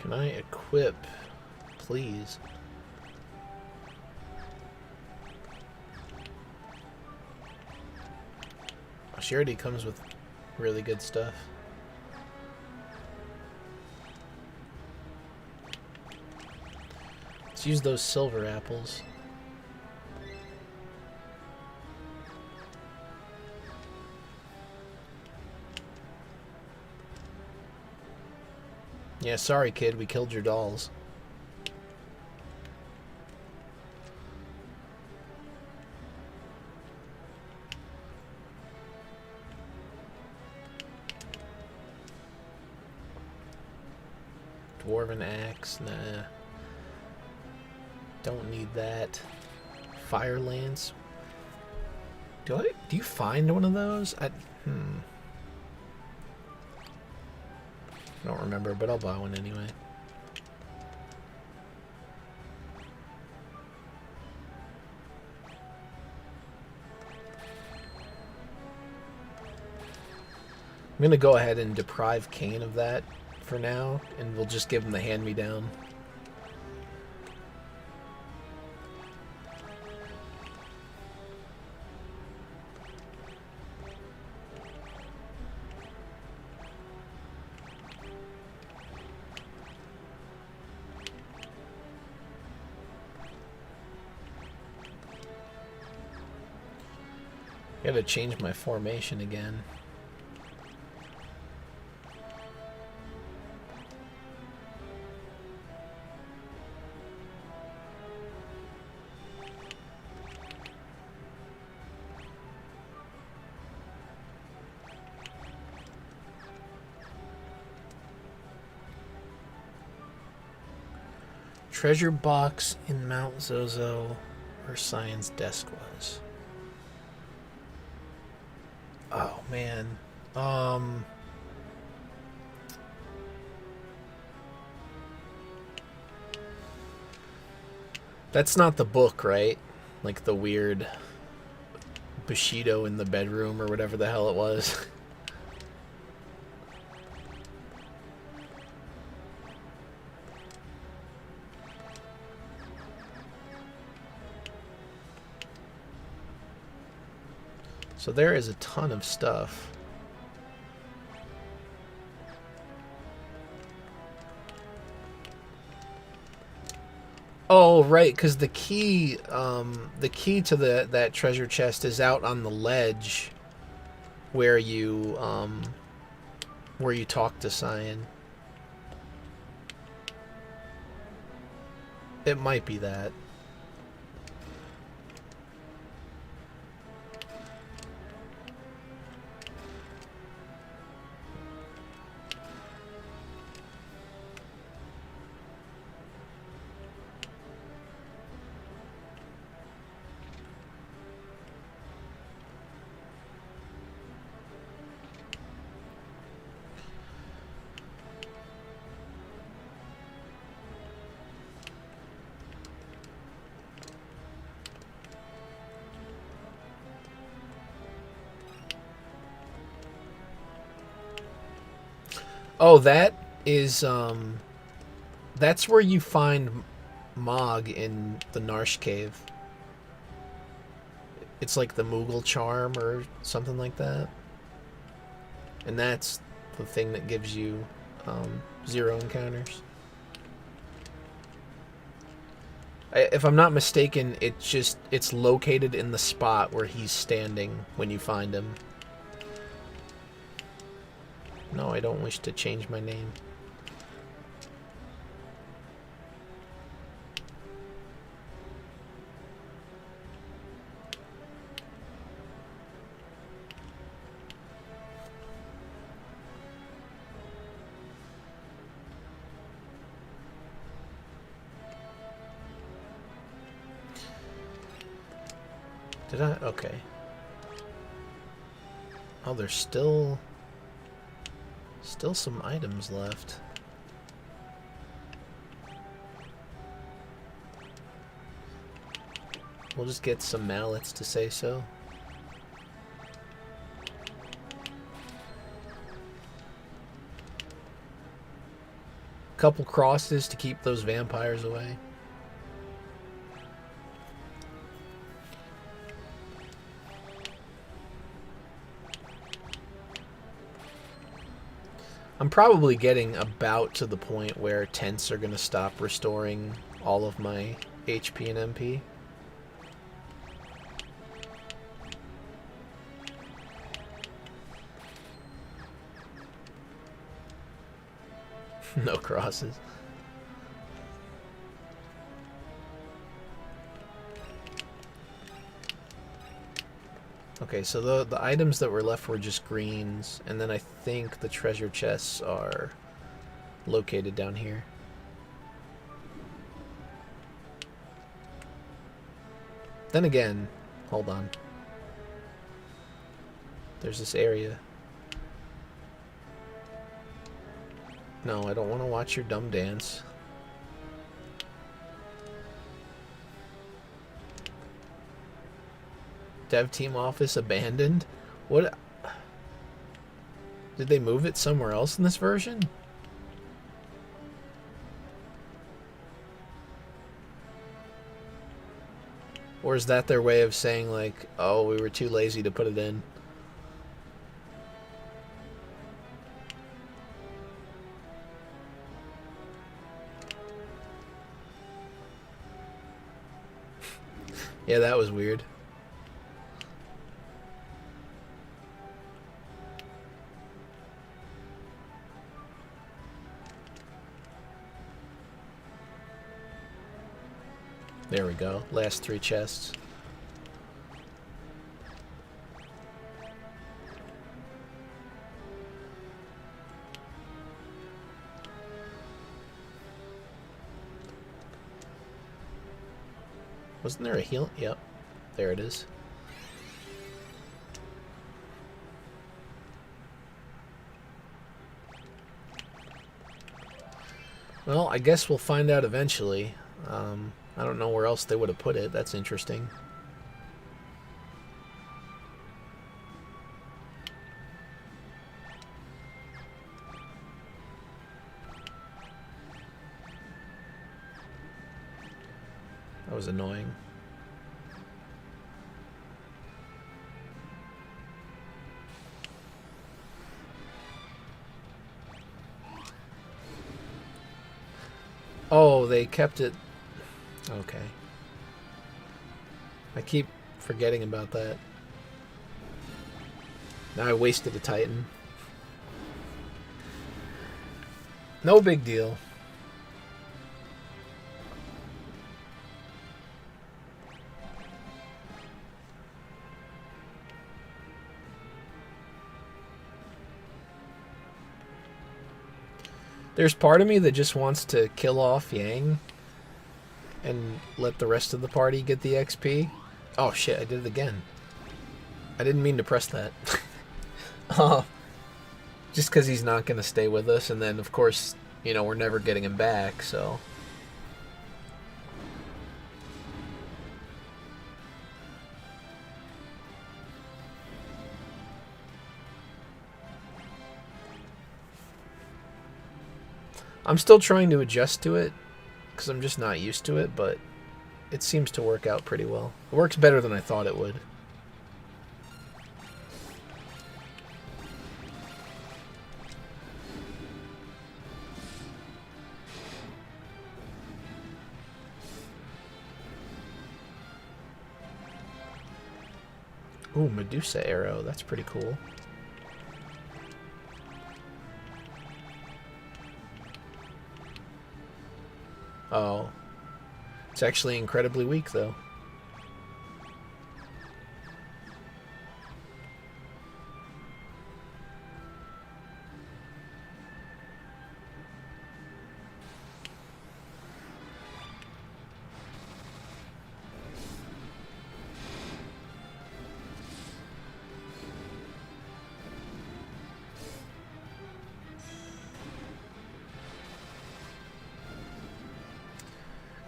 Can I equip, please? Oh, she already comes with really good stuff. Let's use those silver apples. Yeah, sorry, kid. We killed your dolls. Dwarven axe, nah. Don't need that. Fire lance. Do you find one of those? I don't remember, but I'll buy one anyway. I'm gonna go ahead and deprive Kane of that for now, and we'll just give him the hand-me-down. Gotta change my formation again. Treasure box in Mount Zozo, where Cyan's desk was. Oh man. That's not the book, right? Like the weird Bushido in the bedroom or whatever the hell it was. So there is a ton of stuff. Oh, right, because the key to that treasure chest is out on the ledge where you talk to Cyan. It might be that. Oh, that is that's where you find Mog in the Narsh cave. It's like the Moogle charm or something like that. And that's the thing that gives you 0 encounters. If I'm not mistaken, it's located in the spot where he's standing when you find him. No, I don't wish to change my name. Did I? Okay. Oh, there's still some items left. We'll just get some mallets to say so. Couple crosses to keep those vampires away. I'm probably getting about to the point where tents are going to stop restoring all of my HP and MP. No crosses. Okay, so the items that were left were just greens, and then I think the treasure chests are located down here. Then again, hold on. There's this area. No, I don't want to watch your dumb dance. Dev team office abandoned? What? Did they move it somewhere else in this version? Or is that their way of saying, like, oh, we were too lazy to put it in? Yeah, that was weird. There we go. Last 3 chests. Wasn't there a heal? Yep. There it is. Well, I guess we'll find out eventually. I don't know where else they would have put it. That's interesting. That was annoying. Oh, they kept it... Okay. I keep forgetting about that. Now I wasted a Titan. No big deal. There's part of me that just wants to kill off Yang and let the rest of the party get the XP. Oh shit, I did it again. I didn't mean to press that. Just because he's not going to stay with us, and then of course, you know, we're never getting him back, so... I'm still trying to adjust to it, because I'm just not used to it, but it seems to work out pretty well. It works better than I thought it would. Ooh, Medusa arrow. That's pretty cool. Oh. It's actually incredibly weak, though.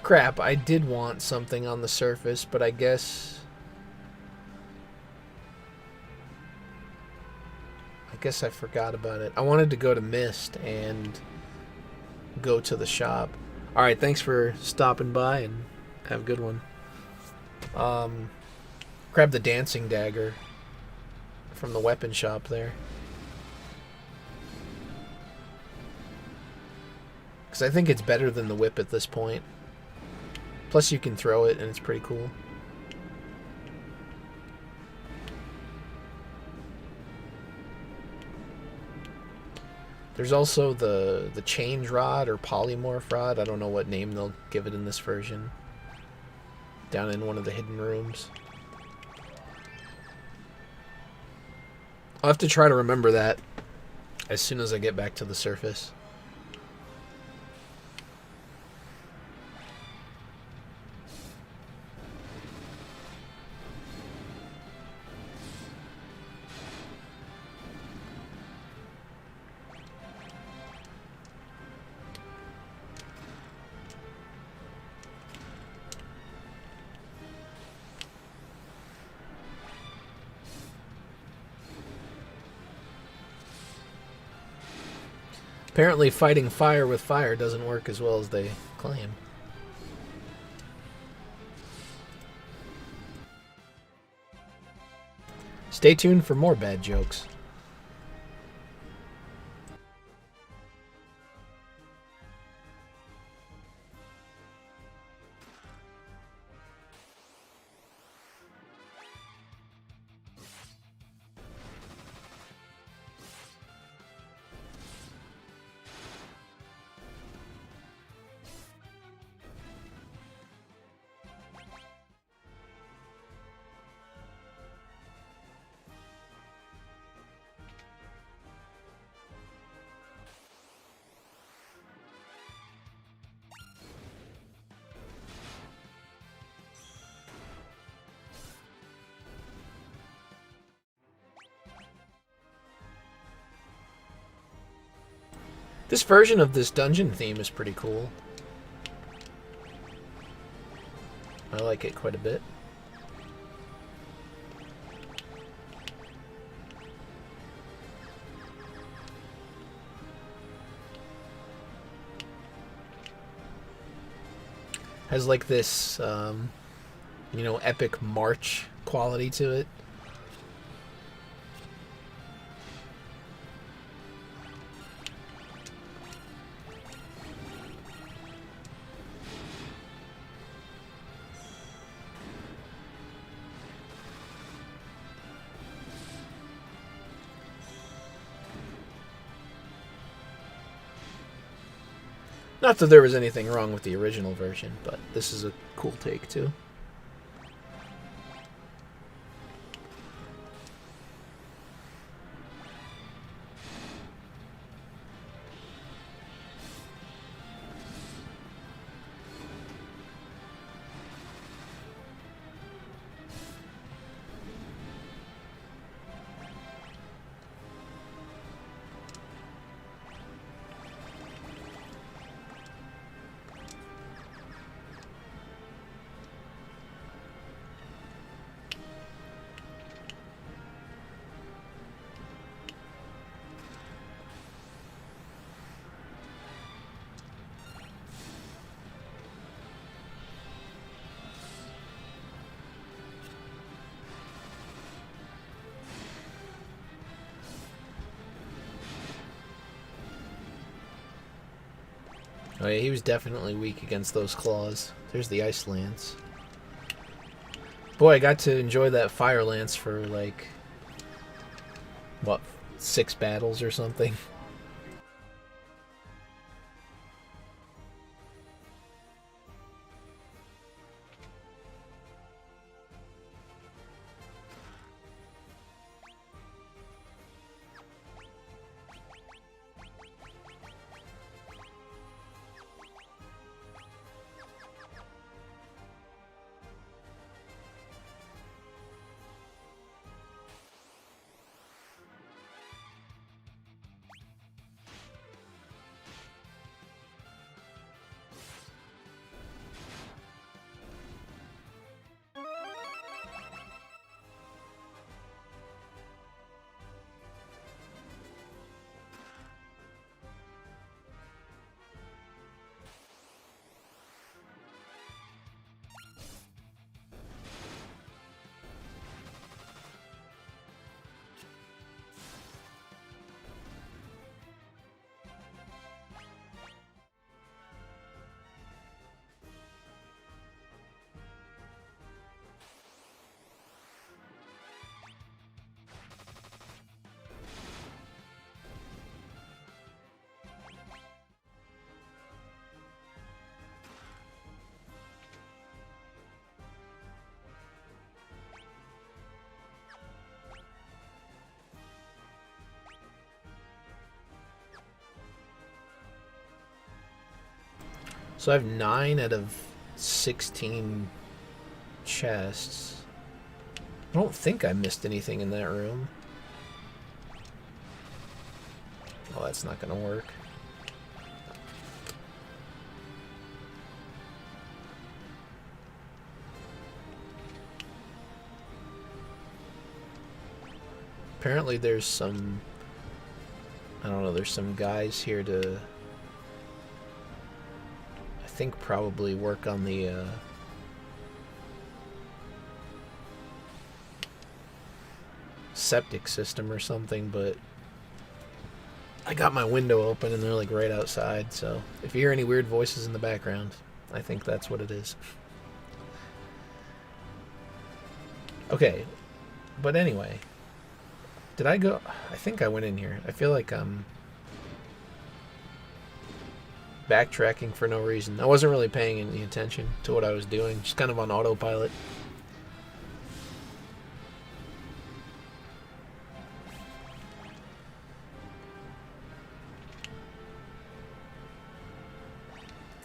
Crap, I did want something on the surface, but I guess I forgot about it. I wanted to go to Mist and go to the shop. Alright, thanks for stopping by and have a good one. Grab the dancing dagger from the weapon shop there. Because I think it's better than the whip at this point. Plus you can throw it and it's pretty cool. There's also the change rod or polymorph rod. I don't know what name they'll give it in this version. Down in one of the hidden rooms. I'll have to try to remember that as soon as I get back to the surface. Apparently fighting fire with fire doesn't work as well as they claim. Stay tuned for more bad jokes. This version of this dungeon theme is pretty cool. I like it quite a bit. Has like this, you know, epic march quality to it. Not that there was anything wrong with the original version, but this is a cool take too. Oh yeah, he was definitely weak against those claws. There's the ice lance. Boy, I got to enjoy that fire lance for like, what, 6 battles or something. So I have 9 out of 16 chests. I don't think I missed anything in that room. Oh, that's not gonna work. Apparently there's some, I don't know, there's some guys here to, I think, probably work on the septic system or something, but I got my window open and they're like right outside, so if you hear any weird voices in the background, I think that's what it is. Okay, but anyway, did I go? I think I went in here. I feel like I'm backtracking for no reason. I wasn't really paying any attention to what I was doing, just kind of on autopilot.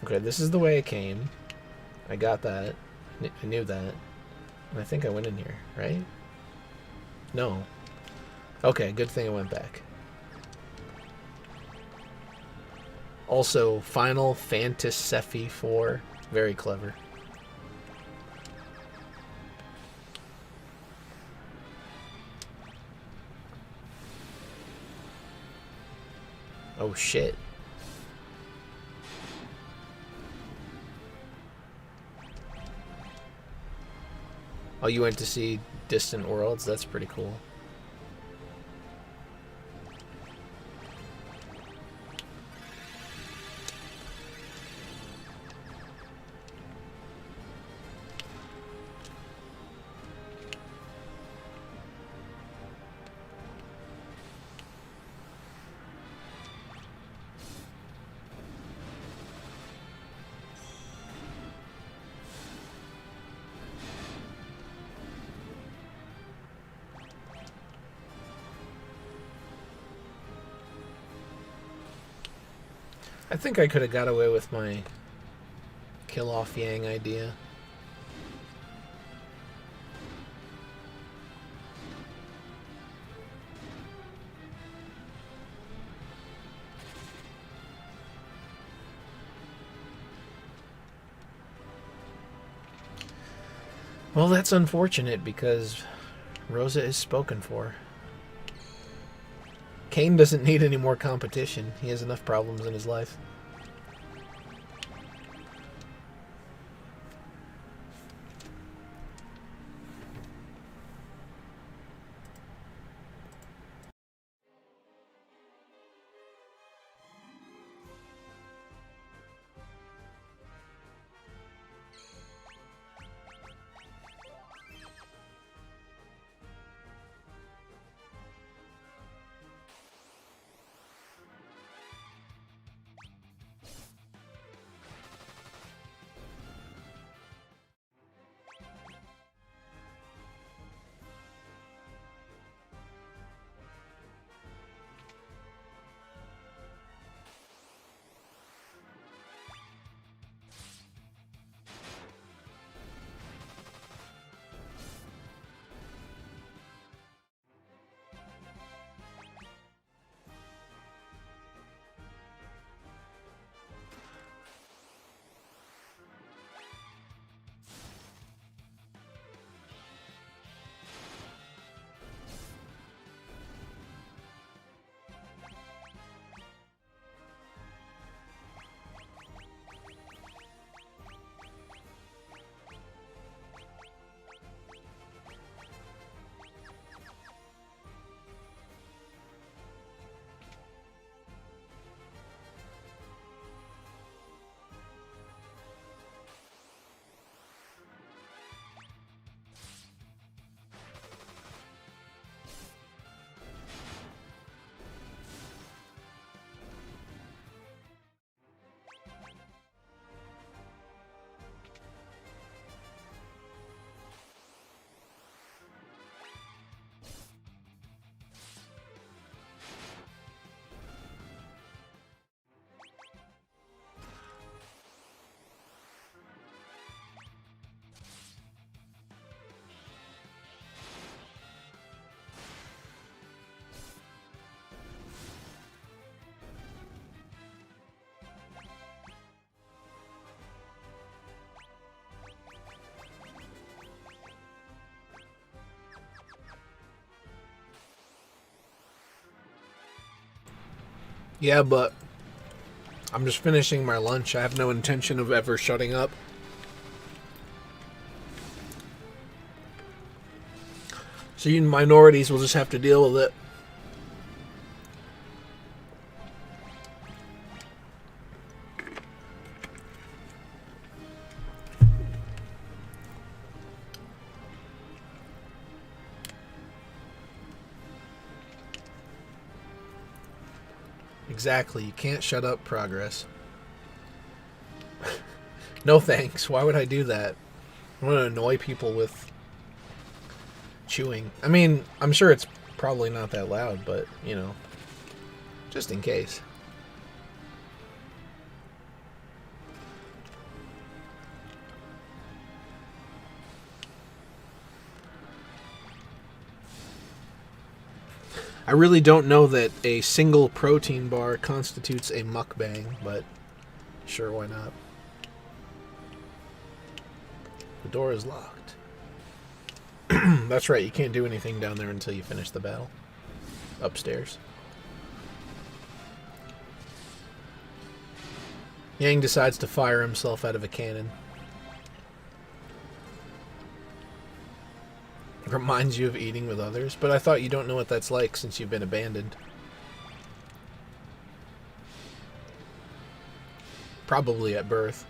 Okay, this is the way I came. I got that. I knew that. And I think I went in here, right? No. Okay, good thing I went back. Also, Final Fantasy 4. Very clever. Oh shit. Oh, you went to see Distant Worlds? That's pretty cool. I think I could have got away with my kill off Yang idea. Well, that's unfortunate because Rosa is spoken for. Kane doesn't need any more competition. He has enough problems in his life. Yeah, but I'm just finishing my lunch. I have no intention of ever shutting up. So you minorities will just have to deal with it. Exactly. You can't shut up progress. No thanks. Why would I do that? I want to annoy people with chewing. I mean, I'm sure it's probably not that loud, but, you know, just in case. I really don't know that a single protein bar constitutes a mukbang, but sure, why not? The door is locked. That's right, you can't do anything down there until you finish the battle. Upstairs. Yang decides to fire himself out of a cannon. Reminds you of eating with others, but I thought you don't know what that's like since you've been abandoned. Probably at birth.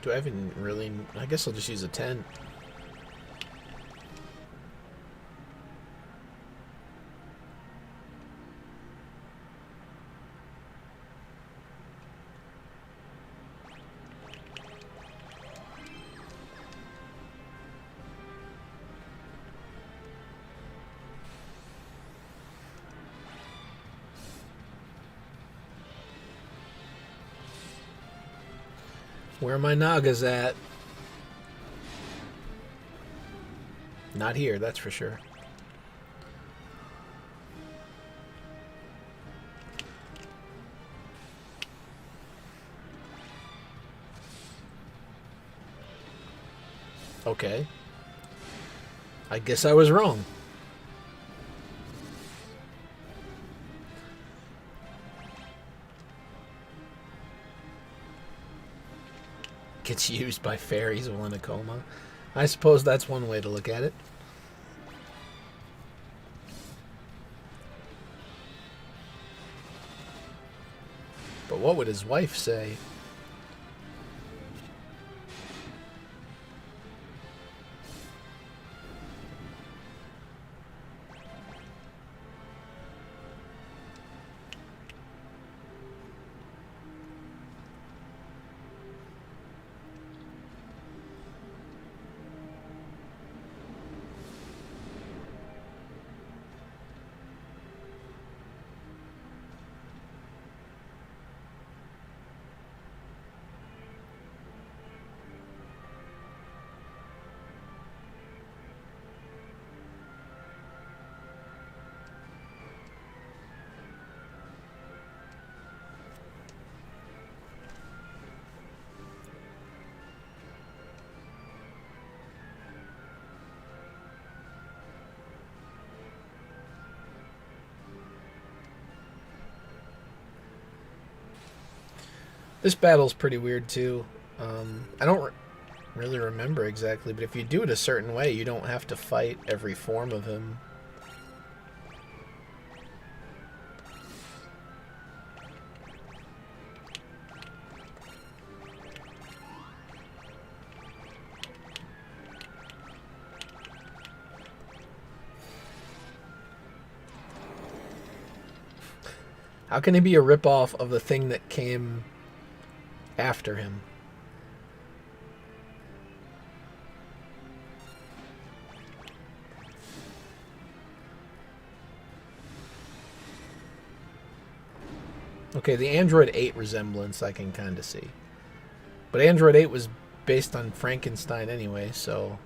Do I even really... I guess I'll just use a 10. Where are my Nagas at? Not here, that's for sure. Okay. I guess I was wrong. Gets used by fairies while in a coma. I suppose that's one way to look at it. But what would his wife say? This battle's pretty weird too. I don't really remember exactly, but if you do it a certain way, you don't have to fight every form of him. How can he be a ripoff of the thing that came after him? Okay, the Android 8 resemblance I can kind of see. But Android 8 was based on Frankenstein anyway, so...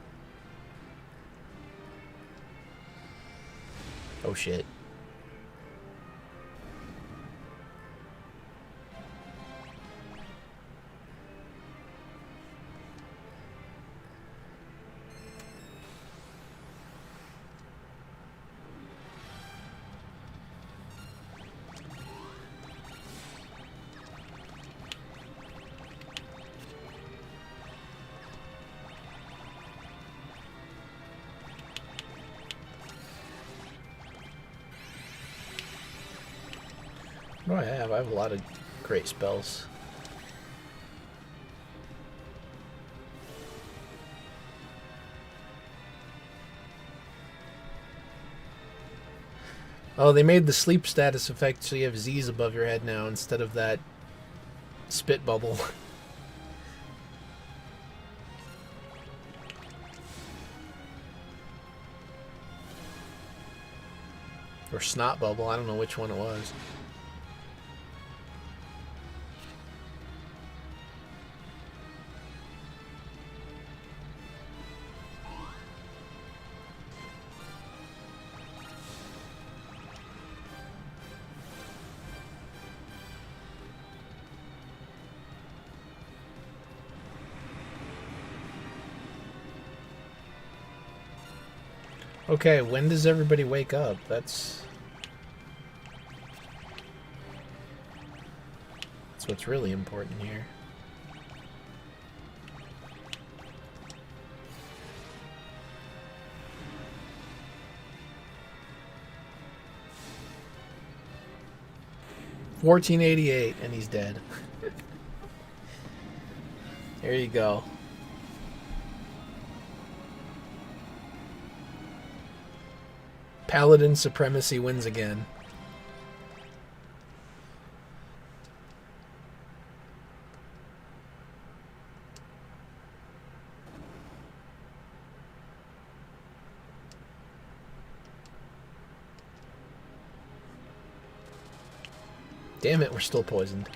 Oh shit. What do I have? I have a lot of great spells. Oh, they made the sleep status effect so you have Z's above your head now instead of that spit bubble. Or snot bubble, I don't know which one it was. Okay, when does everybody wake up? That's what's really important here. $14.88 and he's dead. There you go. Paladin supremacy wins again. Damn it, we're still poisoned.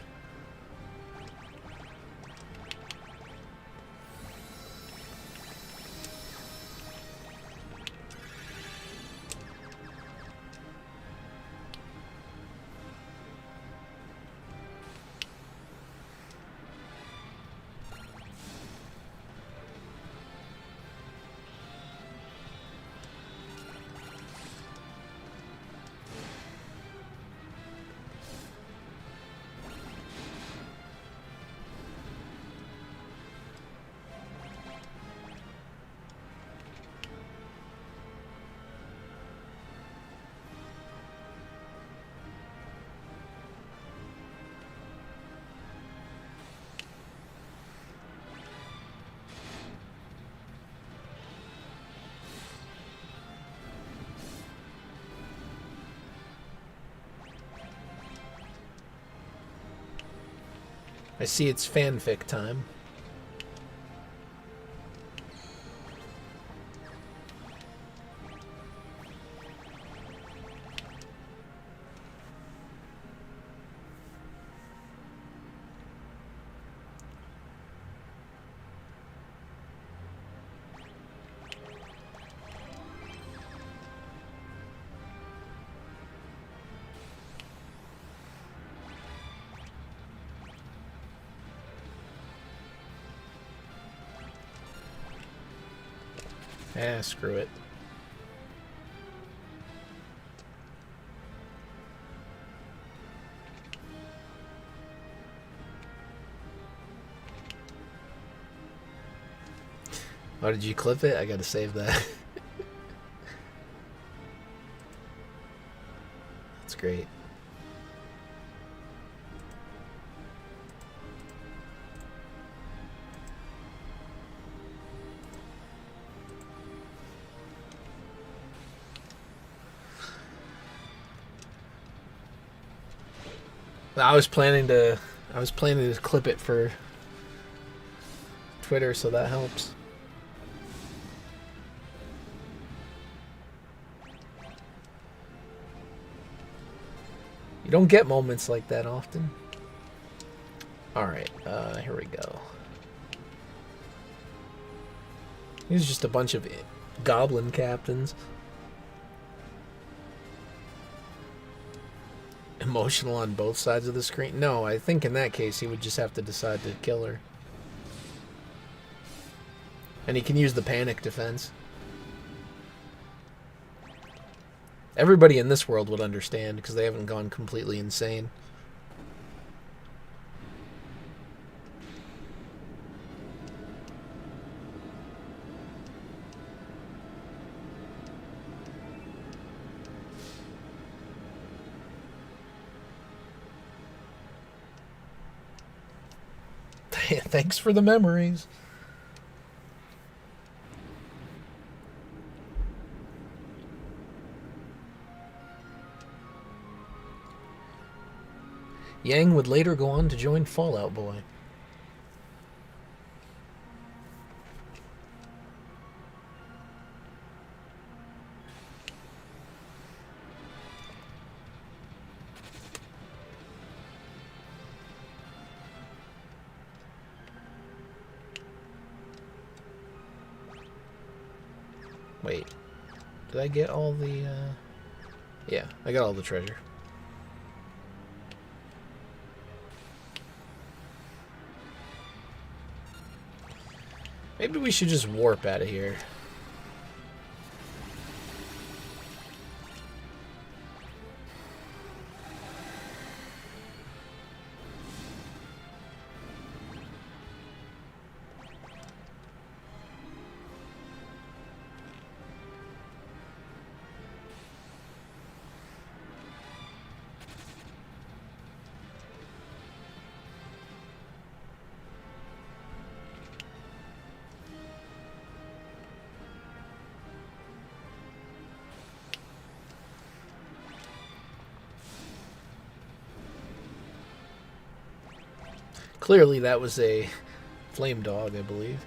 I see it's fanfic time. Screw it. Oh, did you clip it? I gotta save that. That's great. I was planning to clip it for Twitter, so that helps. You don't get moments like that often. Alright, here we go. He's just a bunch of goblin captains. Emotional on both sides of the screen? No, I think in that case he would just have to decide to kill her. And he can use the panic defense. Everybody in this world would understand because they haven't gone completely insane. Thanks for the memories. Yang would later go on to join Fall Out Boy. Wait, did I get all the, yeah, I got all the treasure. Maybe we should just warp out of here. Clearly that was a flame dog, I believe.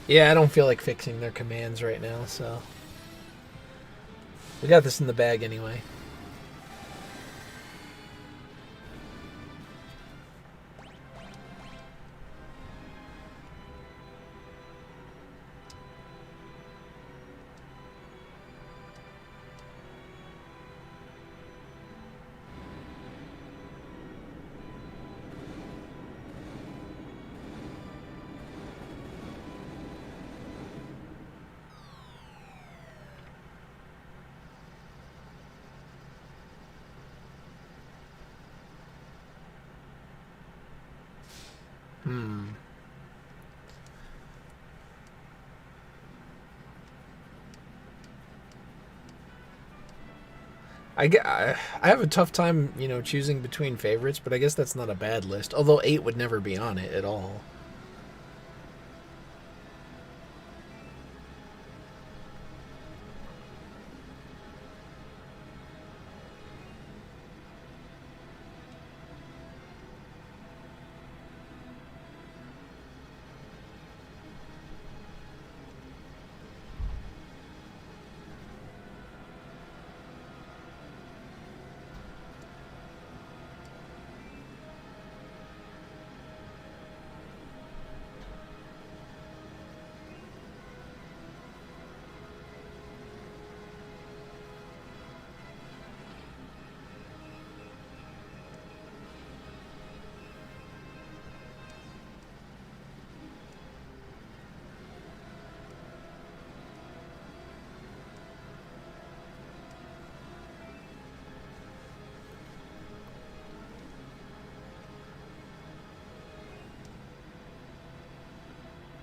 Yeah, I don't feel like fixing their commands right now, so we got this in the bag anyway. I have a tough time, choosing between favorites, but I guess that's not a bad list. Although 8 would never be on it at all.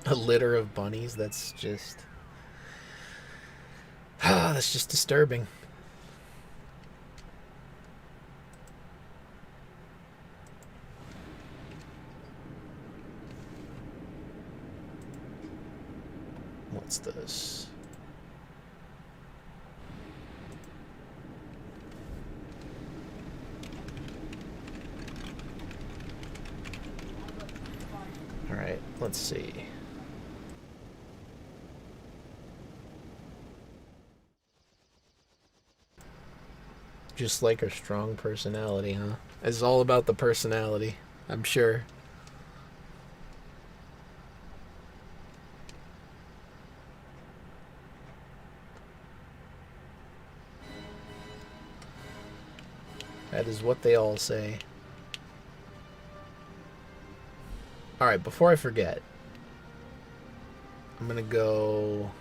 A litter of bunnies, that's just that's just disturbing. What's this? All right, let's see. Just like her strong personality, huh? It's all about the personality, I'm sure. That is what they all say. Alright, before I forget, I'm gonna go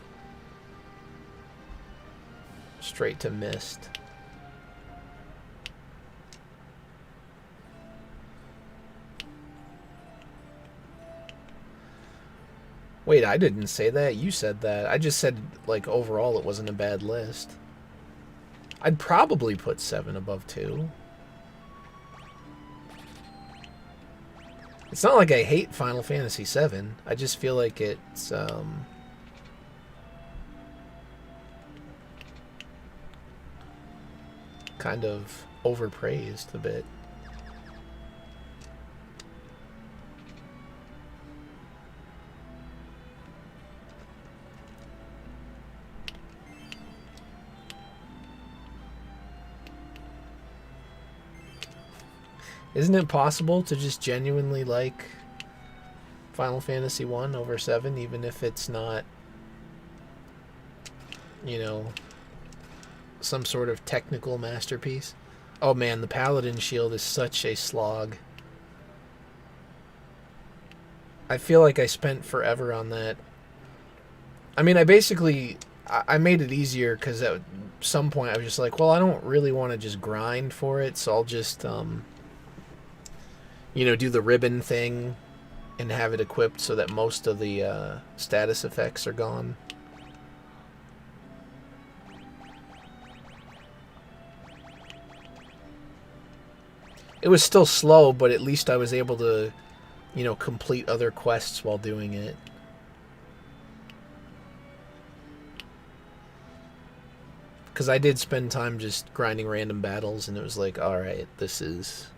straight to Mist. Wait, I didn't say that. You said that. I just said, like, overall it wasn't a bad list. I'd probably put 7 above 2. It's not like I hate Final Fantasy VII. I just feel like it's, kind of overpraised a bit. Isn't it possible to just genuinely like Final Fantasy 1 over 7, even if it's not, you know, some sort of technical masterpiece? Oh man, the Paladin shield is such a slog. I feel like I spent forever on that. I mean, I basically, I made it easier because at some point I was just like, well, I don't really want to just grind for it, so I'll just, you know, do the ribbon thing and have it equipped so that most of the status effects are gone. It was still slow, but at least I was able to, you know, complete other quests while doing it. Because I did spend time just grinding random battles, and it was like, alright, this is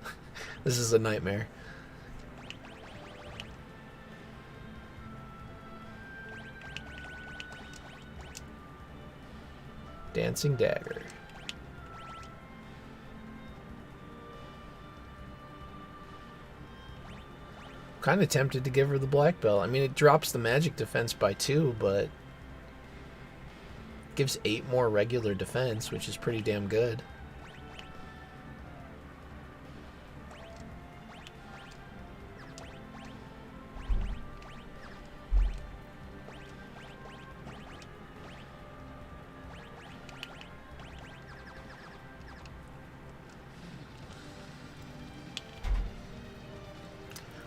this is a nightmare. Dancing Dagger. Kind of tempted to give her the black belt. I mean, it drops the magic defense by 2, but gives 8 more regular defense, which is pretty damn good.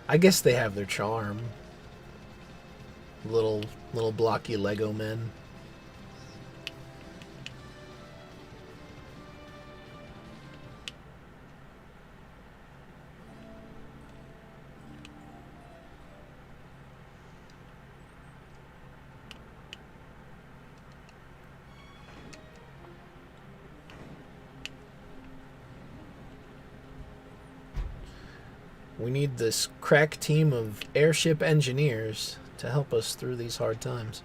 I guess they have their charm. Little blocky Lego men. We need this crack team of airship engineers to help us through these hard times.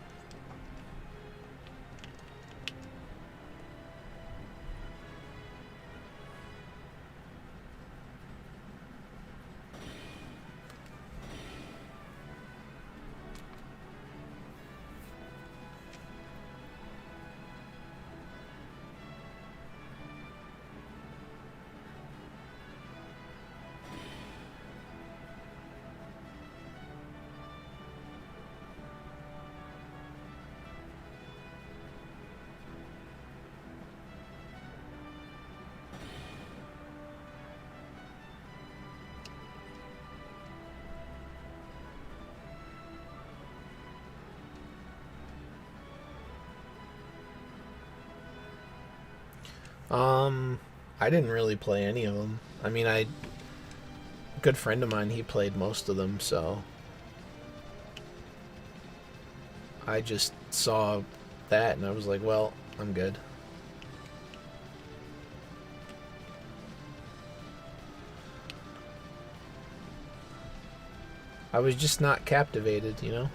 I didn't really play any of them. I mean, a good friend of mine, he played most of them, so I just saw that and I was like, well, I'm good. I was just not captivated, you know?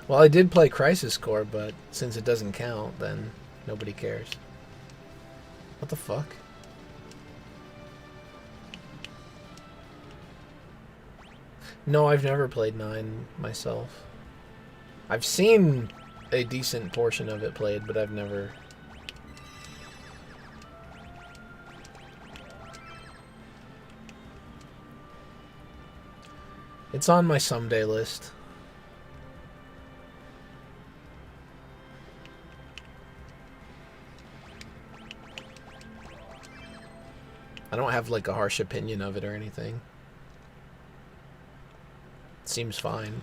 Well, I did play Crisis Core, but since it doesn't count, then nobody cares. What the fuck? No, I've never played 9 myself. I've seen a decent portion of it played, but I've never... It's on my someday list. I don't have like a harsh opinion of it or anything. It seems fine.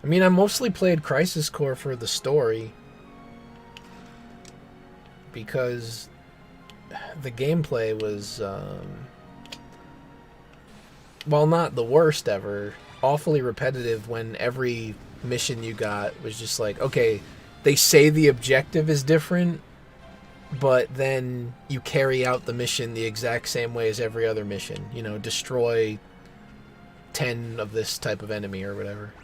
I mean, I mostly played Crisis Core for the story because the gameplay was, well, not the worst ever, awfully repetitive when every mission you got was just like, okay, they say the objective is different, but then you carry out the mission the exact same way as every other mission. You know, destroy 10 of this type of enemy or whatever.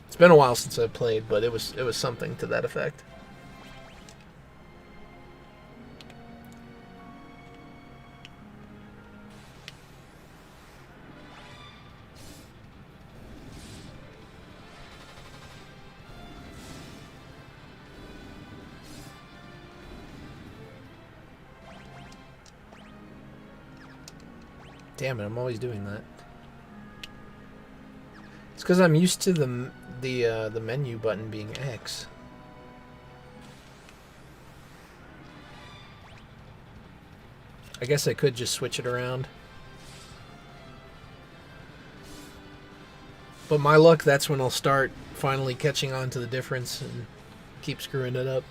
It's been a while since I've played, but it was something to that effect. Damn it, I'm always doing that. It's because I'm used to the menu button being X. I guess I could just switch it around. But my luck, that's when I'll start finally catching on to the difference and keep screwing it up.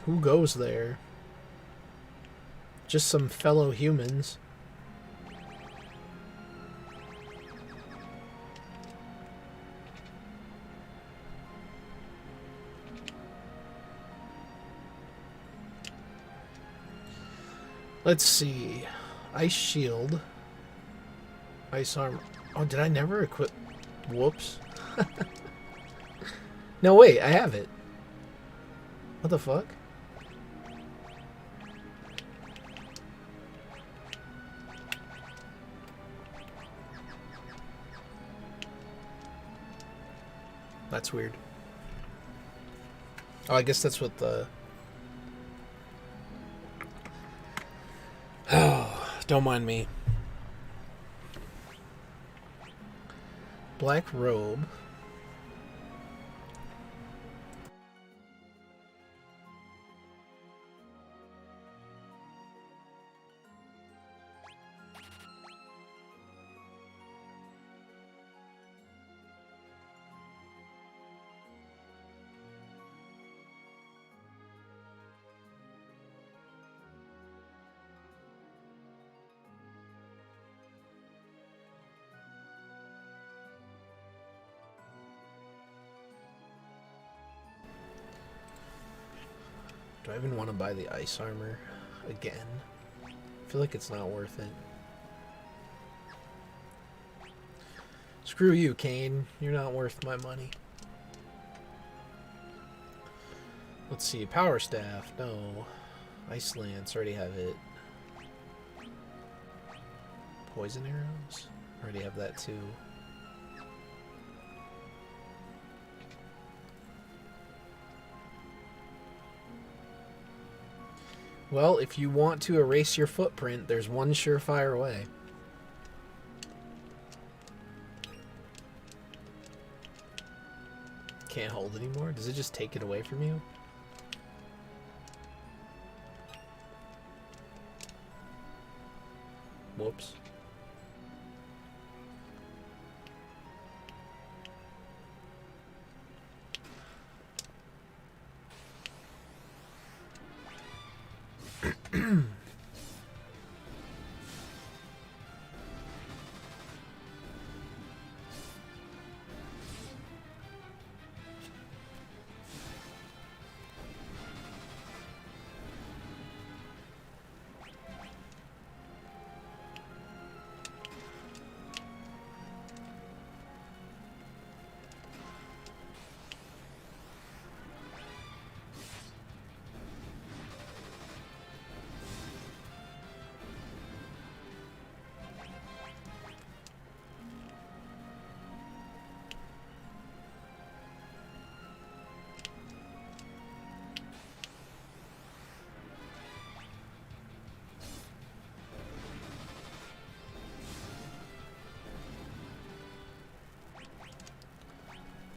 Who goes there? Just some fellow humans. Let's see. Ice shield. Ice armor. Oh, did I never equip? Whoops. No, wait, I have it. What the fuck? That's weird. Oh, I guess that's what the... Oh, don't mind me. Black robe. Do I even want to buy the ice armor again? I feel like it's not worth it. Screw you, Kane. You're not worth my money. Let's see. Power staff. No. Ice lance. Already have it. Poison arrows. Already have that too. Well, if you want to erase your footprint, there's one surefire way. Can't hold anymore? Does it just take it away from you?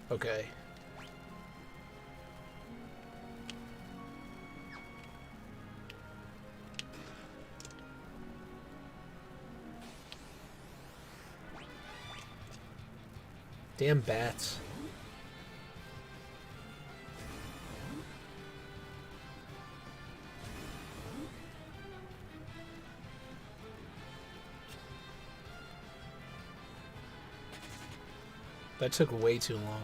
Okay. Damn bats. That took way too long.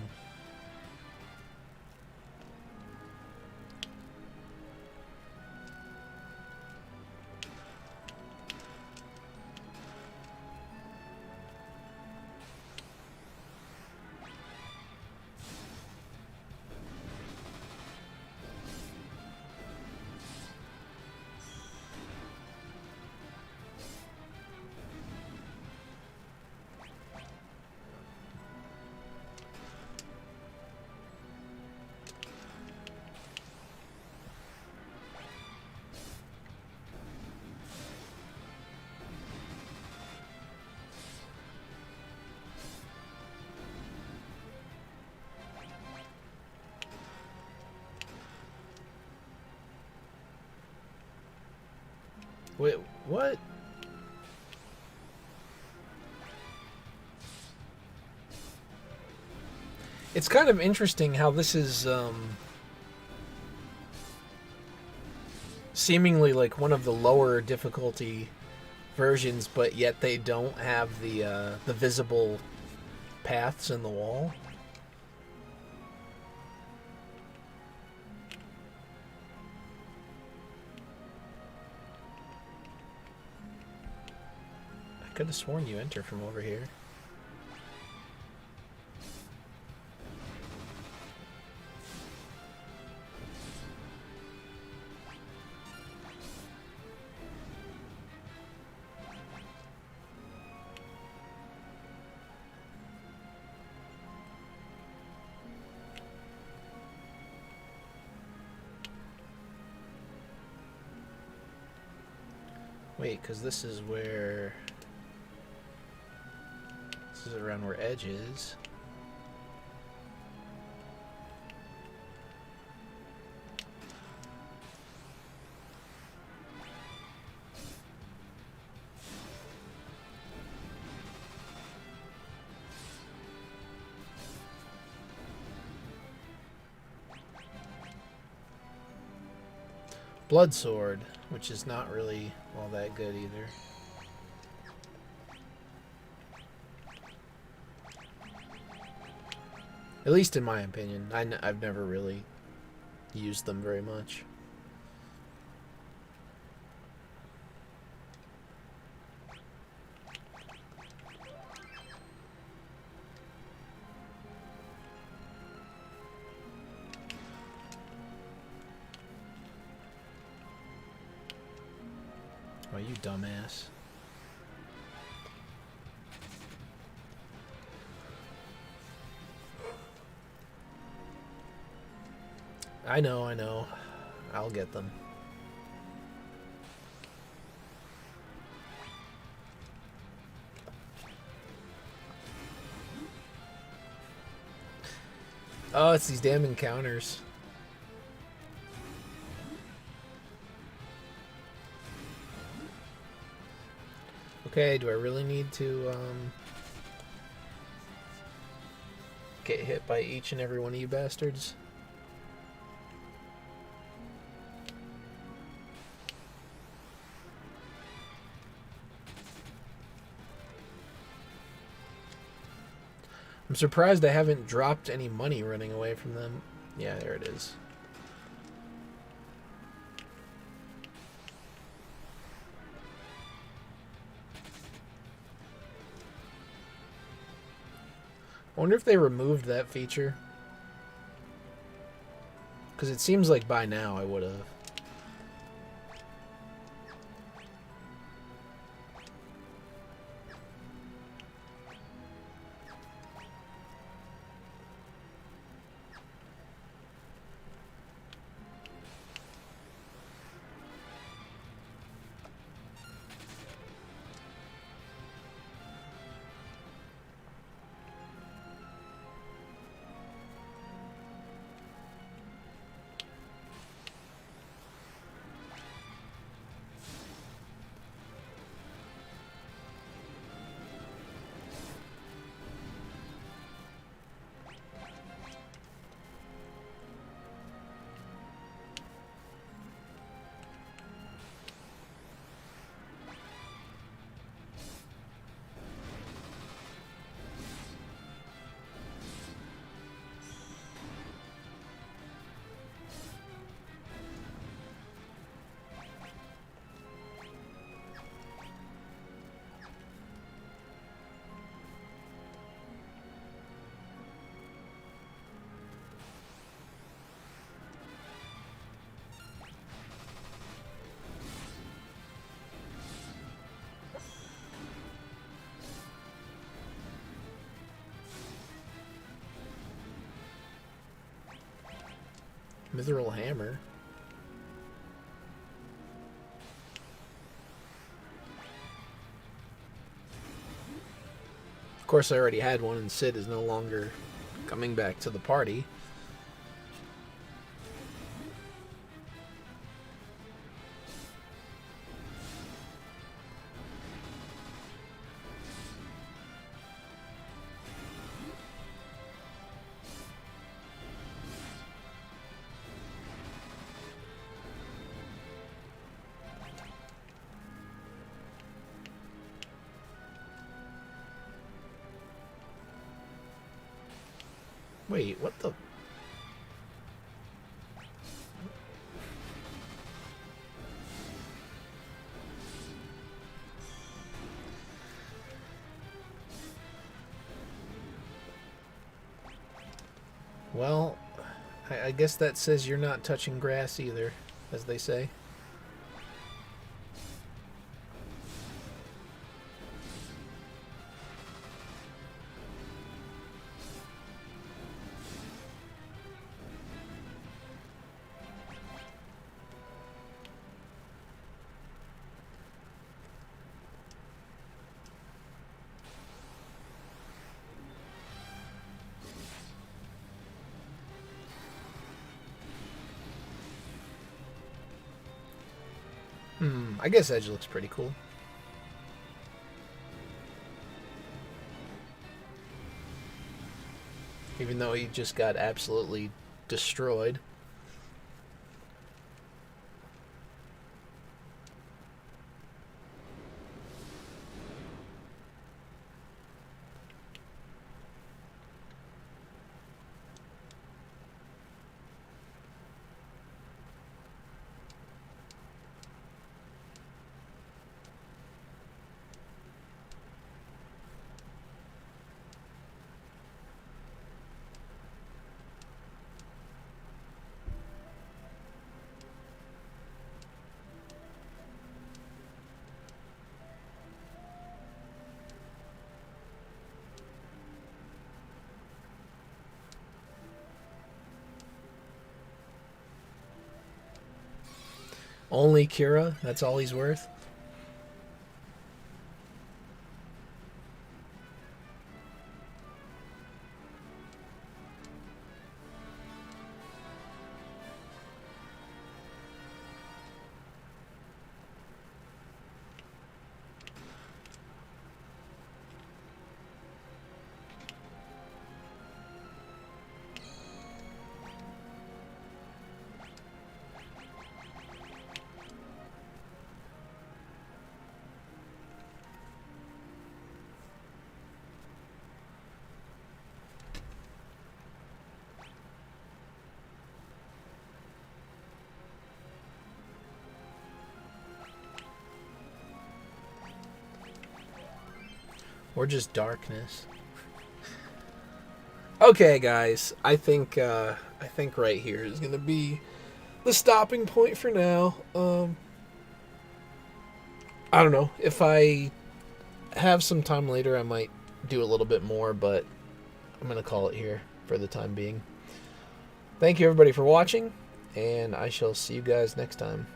Wait, what? It's kind of interesting how this is seemingly like one of the lower difficulty versions, but yet they don't have the visible paths in the wall. I could have sworn you enter from over here. Wait, because this is where... This is around where Edge is. Blood Sword, which is not really all that good either. At least in my opinion. I've never really used them very much. Oh, you dumbass. I know, I know. I'll get them. Oh, it's these damn encounters. Okay, do I really need to get hit by each and every one of you bastards? I'm surprised I haven't dropped any money running away from them. Yeah, there it is. I wonder if they removed that feature. Because it seems like by now I would have. Mithril hammer. Of course, I already had one, and Sid is no longer coming back to the party. Wait, what the... Well, I guess that says you're not touching grass either, as they say. I guess Edge looks pretty cool. Even though he just got absolutely destroyed. Only Kira? That's all he's worth? Or just darkness. Okay, guys. I think right here is gonna be the stopping point for now. I don't know. If I have some time later, I might do a little bit more, but I'm gonna call it here for the time being. Thank you everybody for watching, and I shall see you guys next time.